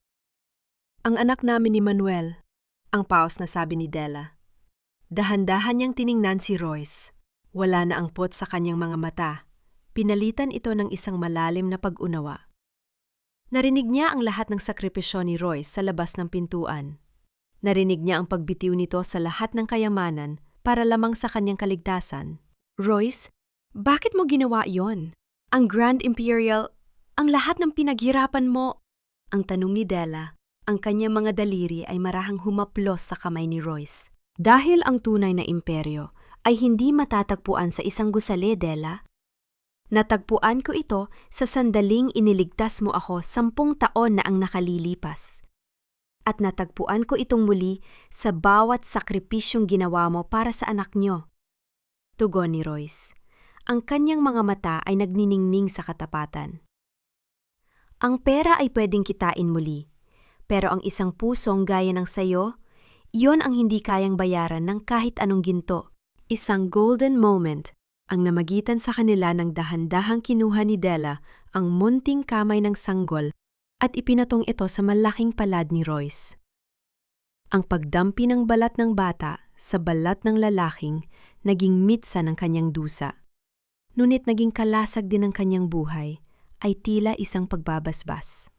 Ang anak namin ni Manuel, ang paos na sabi ni Dela. Dahan-dahan niyang tiningnan si Royce. Wala na ang pot sa kanyang mga mata. Pinalitan ito ng isang malalim na pag-unawa. Narinig niya ang lahat ng sakripisyo ni Royce sa labas ng pintuan. Narinig niya ang pagbitiw nito sa lahat ng kayamanan para lamang sa kanyang kaligtasan. Royce, bakit mo ginawa yon? Ang Grand Imperial, ang lahat ng pinaghirapan mo. Ang tanong ni Dela, ang kanyang mga daliri ay marahang humaplos sa kamay ni Royce. Dahil ang tunay na imperyo ay hindi matatagpuan sa isang gusali, Dela. Natagpuan ko ito sa sandaling iniligtas mo ako 10 taon na ang nakalilipas. At natagpuan ko itong muli sa bawat sakripisyong ginawa mo para sa anak niyo. Tugon ni Royce. Ang kanyang mga mata ay nagniningning sa katapatan. Ang pera ay pwedeng kitain muli, pero ang isang pusong gaya ng sayo, iyon ang hindi kayang bayaran ng kahit anong ginto. Isang golden moment ang namagitan sa kanila ng dahan-dahang kinuha ni Dela ang munting kamay ng sanggol at ipinatong ito sa malaking palad ni Royce. Ang pagdampi ng balat ng bata sa balat ng lalaking naging mitsa ng kanyang dusa. Ngunit naging kalasag din ng kanyang buhay ay tila isang pagbabasbas.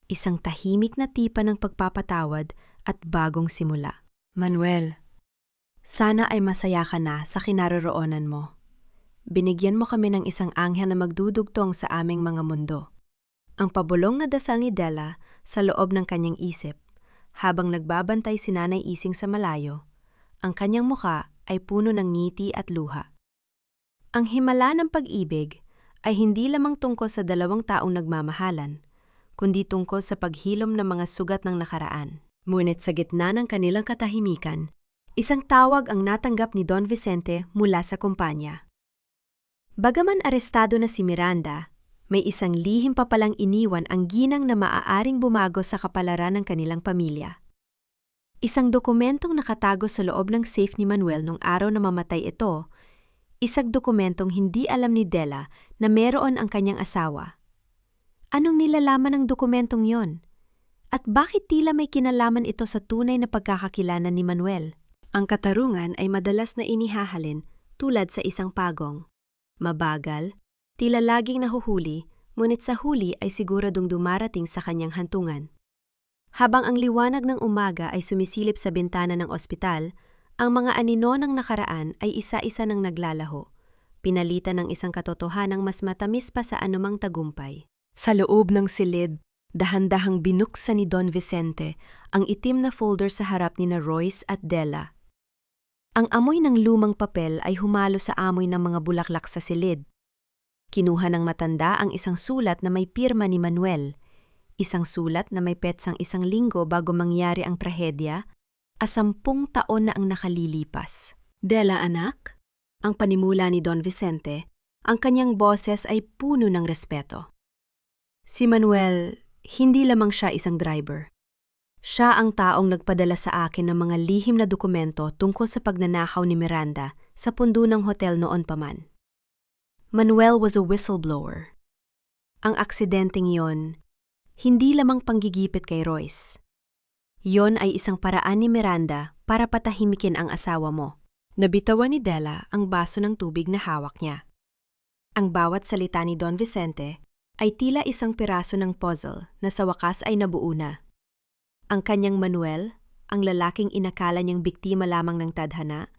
Isang tahimik na tipa ng pagpapatawad at bagong simula. Manuel, sana ay masaya ka na sa kinaroroonan mo. Binigyan mo kami ng isang anghel na magdudugtong sa aming mga mundo. Ang pabulong na dasal ni Della sa loob ng kanyang isip, habang nagbabantay si Nanay Ising sa malayo, ang kanyang muka ay puno ng ngiti at luha. Ang himala ng pag-ibig ay hindi lamang tungkol sa dalawang taong nagmamahalan, kundi tungkol sa paghilom ng mga sugat ng nakaraan. Ngunit sa gitna ng kanilang katahimikan, isang tawag ang natanggap ni Don Vicente mula sa kumpanya. Bagaman arestado na si Miranda, may isang lihim pa palang iniwan ang ginang na maaaring bumago sa kapalaran ng kanilang pamilya. Isang dokumentong nakatago sa loob ng safe ni Manuel nung araw na mamatay ito, isang dokumentong hindi alam ni Della na meron ang kanyang asawa. Anong nilalaman ng dokumentong yon? At bakit tila may kinalaman ito sa tunay na pagkakakilala ni Manuel? Ang katarungan ay madalas na inihahalin tulad sa isang pagong. Mabagal, tila laging nahuhuli, ngunit sa huli ay siguradong dumarating sa kanyang hantungan. Habang ang liwanag ng umaga ay sumisilip sa bintana ng ospital, ang mga anino ng nakaraan ay isa-isa nang naglalaho, pinalitan ng isang katotohanang mas matamis pa sa anumang tagumpay. Sa loob ng silid, dahan-dahang binuksan ni Don Vicente ang itim na folder sa harap ni na Royce at Della. Ang amoy ng lumang papel ay humalo sa amoy ng mga bulaklak sa silid. Kinuha ng matanda ang isang sulat na may pirma ni Manuel, isang sulat na may petsang 1 linggo bago mangyari ang trahedya, 10 taon na ang nakalilipas. Della, anak, ang panimula ni Don Vicente, ang kanyang boses ay puno ng respeto. Si Manuel, hindi lamang siya isang driver. Siya ang taong nagpadala sa akin ng mga lihim na dokumento tungkol sa pagnanakaw ni Miranda sa pundo ng hotel noon pa man. Manuel was a whistleblower. Ang aksidenteng yon, hindi lamang panggigipit kay Royce. Yon ay isang paraan ni Miranda para patahimikin ang asawa mo. Nabitawan ni Della ang baso ng tubig na hawak niya. Ang bawat salita ni Don Vicente ay tila isang piraso ng puzzle na sa wakas ay nabuo na. Ang kanyang Manuel, ang lalaking inakala niyang biktima lamang ng tadhana,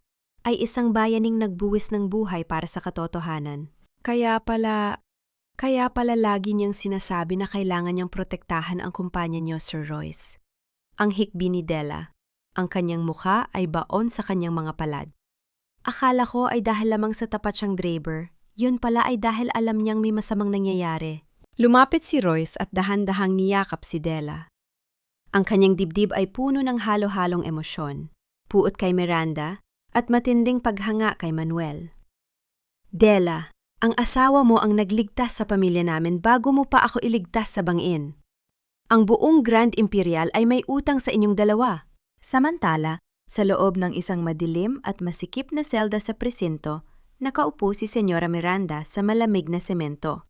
ay isang bayaning nagbuwis ng buhay para sa katotohanan. Kaya pala lagi niyang sinasabi na kailangan niyang protektahan ang kumpanya niyo, Sir Royce. Ang hikbi ni Della, ang kanyang mukha ay baon sa kanyang mga palad. Akala ko ay dahil lamang sa tapat siyang driver, yun pala ay dahil alam niyang may masamang nangyayari. Lumapit si Royce at dahan-dahang niyakap si Della. Ang kanyang dibdib ay puno ng halo-halong emosyon, puot kay Miranda at matinding paghanga kay Manuel. Della, ang asawa mo ang nagligtas sa pamilya namin bago mo pa ako iligtas sa bangin. Ang buong Grand Imperial ay may utang sa inyong dalawa. Samantala, sa loob ng isang madilim at masikip na selda sa presinto, nakaupo si Senyora Miranda sa malamig na semento.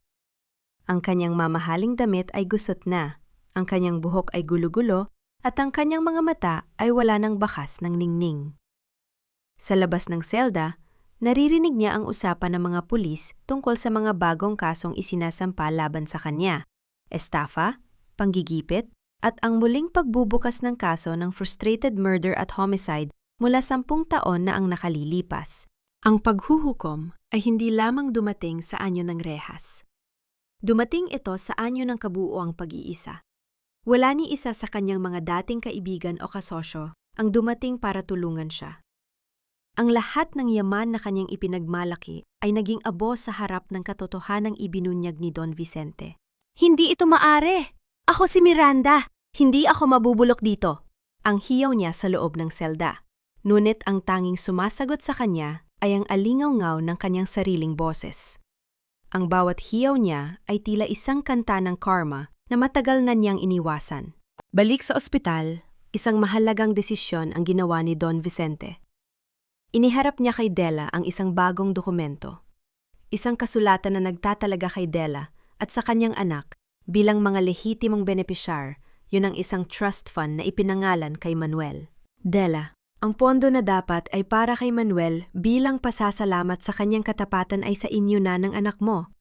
Ang kanyang mamahaling damit ay gusot na, ang kanyang buhok ay gulo-gulo, at ang kanyang mga mata ay wala ng bakas ng ningning. Sa labas ng selda, naririnig niya ang usapan ng mga pulis tungkol sa mga bagong kasong isinasampa laban sa kanya, estafa, panggigipit, at ang muling pagbubukas ng kaso ng frustrated murder at homicide mula 10 taon na ang nakalilipas. Ang paghuhukom ay hindi lamang dumating sa anyo ng rehas. Dumating ito sa anyo ng kabuuang pag-iisa. Wala ni isa sa kanyang mga dating kaibigan o kasosyo ang dumating para tulungan siya. Ang lahat ng yaman na kanyang ipinagmalaki ay naging abo sa harap ng katotohanang ibinunyag ni Don Vicente.
Hindi ito maari! Ako si Miranda! Hindi ako mabubulok dito!
Ang hiyaw niya sa loob ng selda. Ngunit ang tanging sumasagot sa kanya ay ang alingaw-ngaw ng kanyang sariling boses. Ang bawat hiyaw niya ay tila isang kanta ng karma na matagal na niyang iniwasan. Balik sa ospital, isang mahalagang desisyon ang ginawa ni Don Vicente. Iniharap niya kay Della ang isang bagong dokumento. Isang kasulatan na nagtatalaga kay Della at sa kanyang anak bilang mga lehitimong benepisyar, yun ang isang trust fund na ipinangalan kay Manuel. Della, Ang pondo na dapat ay para kay Manuel bilang pasasalamat sa kanyang katapatan ay sa inyo na ng anak mo.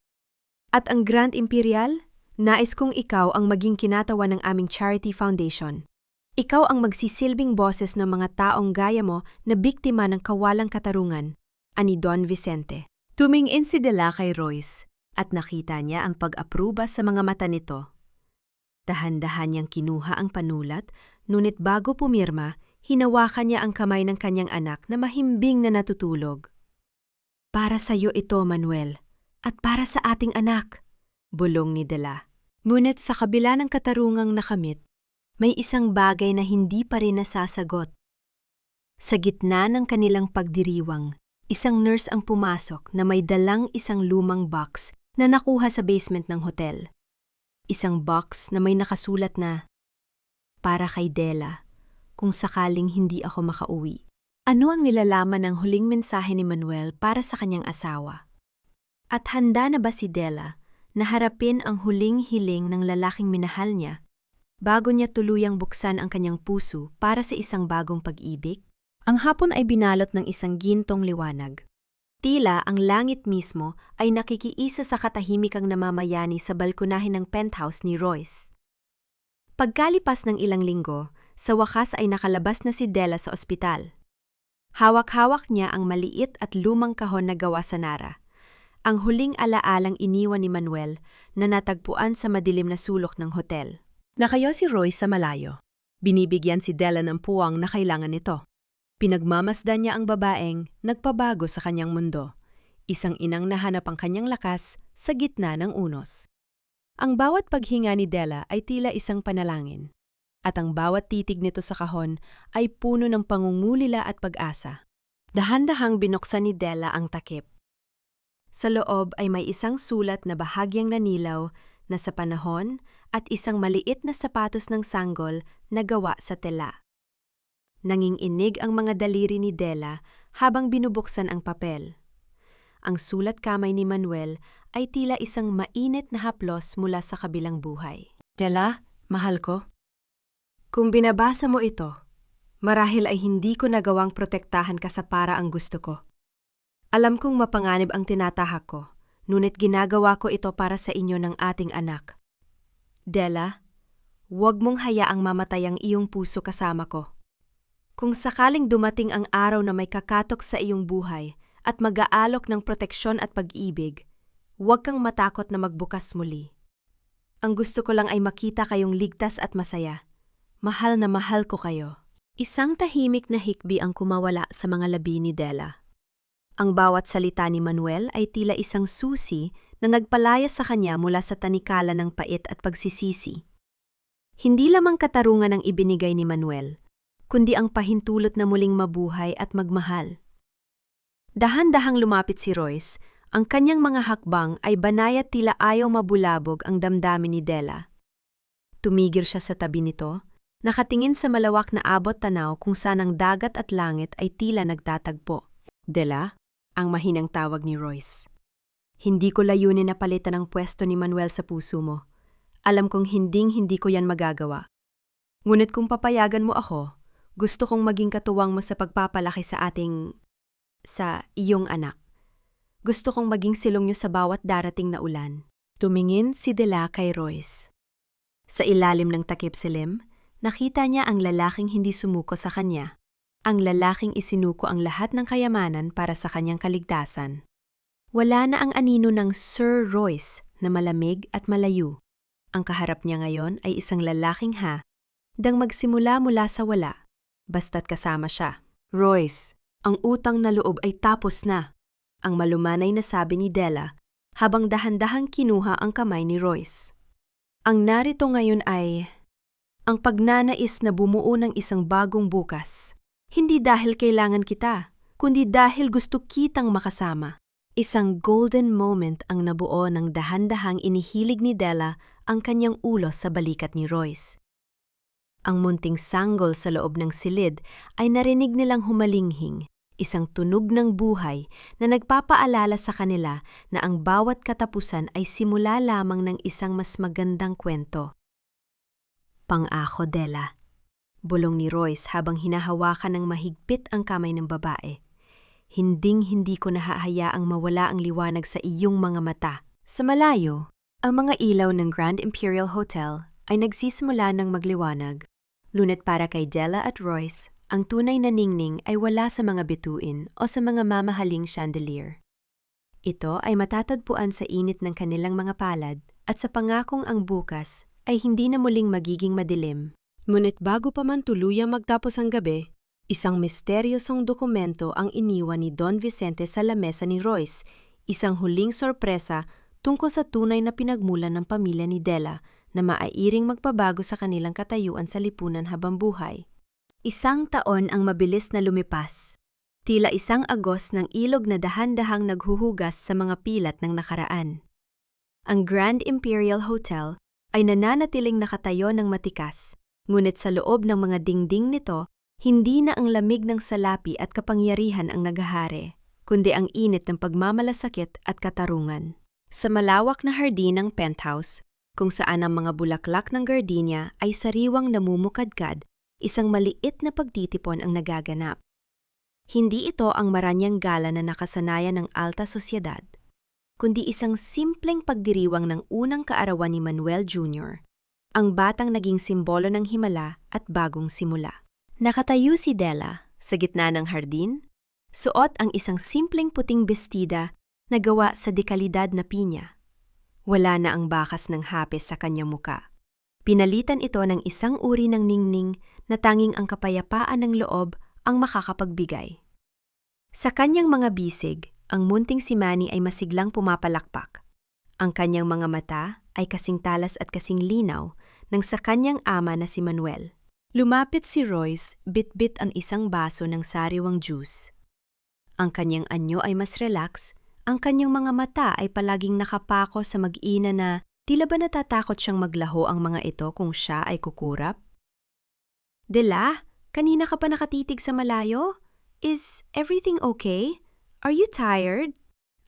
At ang Grand Imperial, nais kong ikaw ang maging kinatawa ng aming charity foundation. Ikaw ang magsisilbing boses ng mga taong gaya mo na biktima ng kawalang katarungan, ani Don Vicente.
Tumingin si Dela kay Royce at nakita niya ang pag-apruba sa mga mata nito. Dahan-dahan niyang kinuha ang panulat, ngunit bago pumirma, hinawakan niya ang kamay ng kanyang anak na mahimbing na natutulog.
Para sa iyo ito, Manuel, at para sa ating anak, bulong ni Dela.
Ngunit sa kabila ng katarungang nakamit, may isang bagay na hindi pa rin nasasagot. Sa gitna ng kanilang pagdiriwang, isang nurse ang pumasok na may dalang isang lumang box na nakuha sa basement ng hotel. Isang box na may nakasulat na, "Para kay Dela, kung sakaling hindi ako makauwi." Ano ang nilalaman ng huling mensahe ni Manuel para sa kanyang asawa? At handa na ba si Dela na harapin ang huling hiling ng lalaking minahal niya bago niya tuluyang buksan ang kanyang puso para sa isang bagong pag-ibig? Ang hapon ay binalot ng isang gintong liwanag. Tila ang langit mismo ay nakikiisa sa katahimikang namamayani sa balkonahe ng penthouse ni Royce. Pagkalipas ng ilang linggo, sa wakas ay nakalabas na si Dela sa ospital. Hawak-hawak niya ang maliit at lumang kahon na gawa sa Nara. Ang huling alaalang iniwan ni Manuel na natagpuan sa madilim na sulok ng hotel. Nakayo si Royce sa malayo. Binibigyan si Dela ng puwang na kailangan nito. Pinagmamasdan niya ang babaeng nagpabago sa kanyang mundo. Isang inang nahanap ang kanyang lakas sa gitna ng unos. Ang bawat paghinga ni Dela ay tila isang panalangin. At ang bawat titig nito sa kahon ay puno ng pangungulila at pag-asa. Dahan-dahang binuksan ni Dela ang takip. Sa loob ay may isang sulat na bahagyang nanilaw na sa panahon at isang maliit na sapatos ng sanggol na gawa sa tela. Nanginginig ang mga daliri ni Dela habang binubuksan ang papel. Ang sulat kamay ni Manuel ay tila isang mainit na haplos mula sa kabilang buhay.
Dela, mahal ko. Kung binabasa mo ito, marahil ay hindi ko nagawang protektahan ka sa para ang gusto ko. Alam kong mapanganib ang tinatahak ko, ngunit ginagawa ko ito para sa inyo ng ating anak. Dela, huwag mong hayaang mamatay ang iyong puso kasama ko. Kung sakaling dumating ang araw na may kakatok sa iyong buhay at mag-aalok ng proteksyon at pag-ibig, huwag kang matakot na magbukas muli. Ang gusto ko lang ay makita kayong ligtas at masaya. Mahal na mahal ko kayo. Isang tahimik na hikbi ang kumawala sa mga labi ni Dela. Ang bawat salita ni Manuel ay tila isang susi na nagpalaya sa kanya mula sa tanikala ng pait at pagsisisi. Hindi lamang katarungan ang ibinigay ni Manuel, kundi ang pahintulot na muling mabuhay at magmahal. Dahan-dahang lumapit si Royce, ang kanyang mga hakbang ay banay at tila ayaw mabulabog ang damdamin ni Dela. Tumigil siya sa tabi nito, nakatingin sa malawak na abot tanaw kung saan ang dagat at langit ay tila nagtatagpo.
Dela, ang mahinang tawag ni Royce.
Hindi ko layunin na palitan ang pwesto ni Manuel sa puso mo. Alam kong hindi ko yan magagawa. Ngunit kung papayagan mo ako, gusto kong maging katuwang mo sa pagpapalaki sa iyong anak. Gusto kong maging silong niyo sa bawat darating na ulan. Tumingin si Dela kay Royce. Sa ilalim ng takip silim, nakita niya ang lalaking hindi sumuko sa kanya. Ang lalaking isinuko ang lahat ng kayamanan para sa kanyang kaligtasan. Wala na ang anino ng Sir Royce na malamig at malayo. Ang kaharap niya ngayon ay isang lalaking dang magsimula mula sa wala. Basta't kasama siya. Royce, ang utang na loob ay tapos na. Ang malumanay na sabi ni Dela habang dahan-dahang kinuha ang kamay ni Royce. Ang narito ngayon ay ang pagnanais na bumuo ng isang bagong bukas. Hindi dahil kailangan kita, kundi dahil gusto kitang makasama. Isang golden moment ang nabuo ng dahan-dahang inihilig ni Dela ang kanyang ulo sa balikat ni Royce. Ang munting sanggol sa loob ng silid ay narinig nilang humalinghing, isang tunog ng buhay na nagpapaalala sa kanila na ang bawat katapusan ay simula lamang ng isang mas magandang kwento. Pang-ako, Dela. Bulong ni Royce habang hinahawakan ng mahigpit ang kamay ng babae. Hinding-hindi ko nahahayaang mawala ang liwanag sa iyong mga mata. Sa malayo, ang mga ilaw ng Grand Imperial Hotel ay nagsisimula ng magliwanag. Ngunit para kay Della at Royce, ang tunay na ningning ay wala sa mga bituin o sa mga mamahaling chandelier. Ito ay matatagpuan sa init ng kanilang mga palad at sa pangakong ang bukas ay hindi na muling magiging madilim. Ngunit bago pa man tuluyang magtapos ang gabi, isang misteryosong dokumento ang iniwan ni Don Vicente sa lamesa ni Royce, isang huling sorpresa tungkol sa tunay na pinagmulan ng pamilya ni Della na maairing magpabago sa kanilang katayuan sa lipunan habang buhay. 1 taon ang mabilis na lumipas. Tila isang agos ng ilog na dahan-dahang naghuhugas sa mga pilat ng nakaraan. Ang Grand Imperial Hotel ay nananatiling nakatayo ng matikas, ngunit sa loob ng mga dingding nito, hindi na ang lamig ng salapi at kapangyarihan ang naghahari, kundi ang init ng pagmamalasakit at katarungan. Sa malawak na hardin ng penthouse, kung saan ang mga bulaklak ng gardenia ay sariwang namumukadkad, isang maliit na pagtitipon ang nagaganap. Hindi ito ang maranyang gala na nakasanayan ng alta sosyedad, kundi isang simpleng pagdiriwang ng unang kaarawan ni Manuel Jr., ang batang naging simbolo ng himala at bagong simula. Nakatayo si Della sa gitna ng hardin, suot ang isang simpleng puting bestida na gawa sa dekalidad na pinya. Wala na ang bakas ng hapes sa kanyang muka. Pinalitan ito ng isang uri ng ningning na tanging ang kapayapaan ng loob ang makakapagbigay. Sa kanyang mga bisig, ang munting si Manny ay masiglang pumapalakpak. Ang kanyang mga mata ay kasing talas at kasing linaw ng sa kanyang ama na si Manuel. Lumapit si Royce, bit-bit ang isang baso ng sariwang juice. Ang kanyang anyo ay mas relax, ang kanyang mga mata ay palaging nakapako sa mag-ina na tila ba natatakot siyang maglaho ang mga ito kung siya ay kukurap? Della, kanina ka pa nakatitig sa malayo? Is everything okay? Are you tired?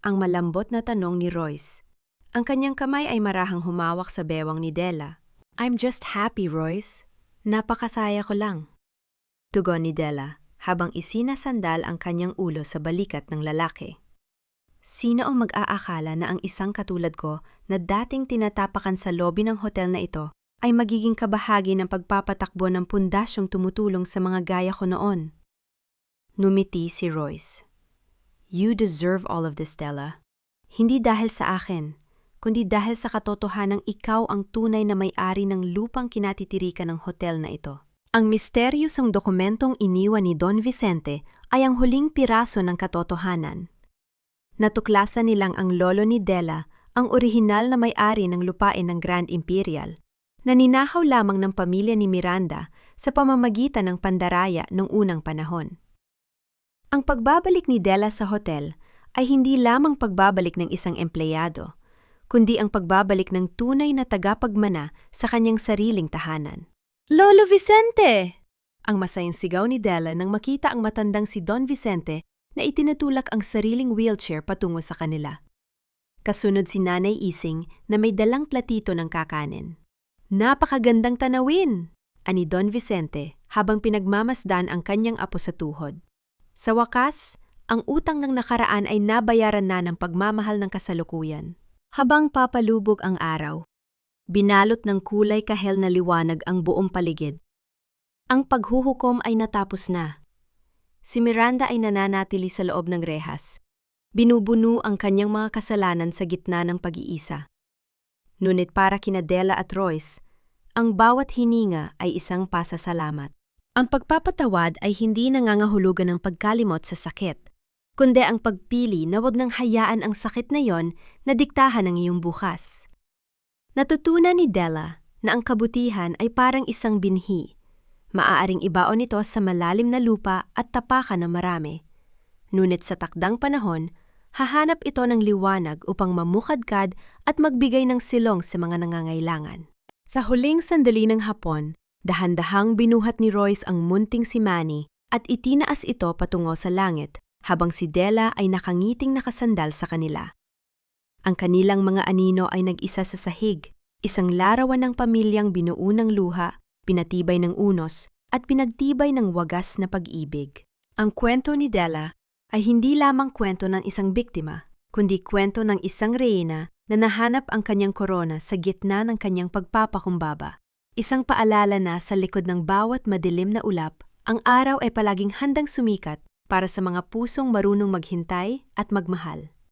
Ang malambot na tanong ni Royce. Ang kanyang kamay ay marahang humawak sa bewang ni Della. I'm just happy, Royce. Napakasaya ko lang. Tugon ni Della habang isinasandal ang kanyang ulo sa balikat ng lalaki. Sino ang mag-aakala na ang isang katulad ko na dating tinatapakan sa lobby ng hotel na ito ay magiging kabahagi ng pagpapatakbo ng pundasyong tumutulong sa mga gaya ko noon? Numiti si Royce. You deserve all of this, Della. Hindi dahil sa akin, kundi dahil sa katotohanang ikaw ang tunay na may-ari ng lupang kinatitirikan ng hotel na ito. Ang misteryosong dokumentong iniwan ni Don Vicente ay ang huling piraso ng katotohanan. Natuklasan nilang ang lolo ni Della, ang orihinal na may-ari ng lupain ng Grand Imperial, na ninakaw lamang ng pamilya ni Miranda sa pamamagitan ng pandaraya noong unang panahon. Ang pagbabalik ni Della sa hotel ay hindi lamang pagbabalik ng isang empleyado, kundi ang pagbabalik ng tunay na tagapagmana sa kanyang sariling tahanan. Lolo Vicente! Ang masayang sigaw ni Della nang makita ang matandang si Don Vicente na itinutulak ang sariling wheelchair patungo sa kanila. Kasunod si Nanay Ising na may dalang platito ng kakanin. Napakagandang tanawin! Ani Don Vicente habang pinagmamasdan ang kanyang apo sa tuhod. Sa wakas, ang utang ng nakaraan ay nabayaran na ng pagmamahal ng kasalukuyan. Habang papalubog ang araw, binalot ng kulay kahel na liwanag ang buong paligid. Ang paghuhukom ay natapos na. Si Miranda ay nananatili sa loob ng rehas. Binubuno ang kanyang mga kasalanan sa gitna ng pag-iisa. Ngunit para kina Della at Royce, ang bawat hininga ay isang pasasalamat. Ang pagpapatawad ay hindi nangangahulugan ng pagkalimot sa sakit, kundi ang pagpili na wag nang hayaan ang sakit na yon na diktahan ng iyong bukas. Natutunan ni Della na ang kabutihan ay parang isang binhi. Maaaring ibaon ito sa malalim na lupa at tapakan ng marami. Ngunit sa takdang panahon, hahanap ito ng liwanag upang mamukadkad at magbigay ng silong sa mga nangangailangan. Sa huling sandali ng hapon, dahan-dahang binuhat ni Royce ang munting si Manny at itinaas ito patungo sa langit habang si Della ay nakangiting nakasandal sa kanila. Ang kanilang mga anino ay nag-isa sa sahig, isang larawan ng pamilyang binuo ng luha, pinatibay ng unos, at pinagtibay ng wagas na pag-ibig. Ang kwento ni Della ay hindi lamang kwento ng isang biktima, kundi kwento ng isang reyna na nahanap ang kanyang korona sa gitna ng kanyang pagpapakumbaba. Isang paalala na sa likod ng bawat madilim na ulap, ang araw ay palaging handang sumikat para sa mga pusong marunong maghintay at magmahal.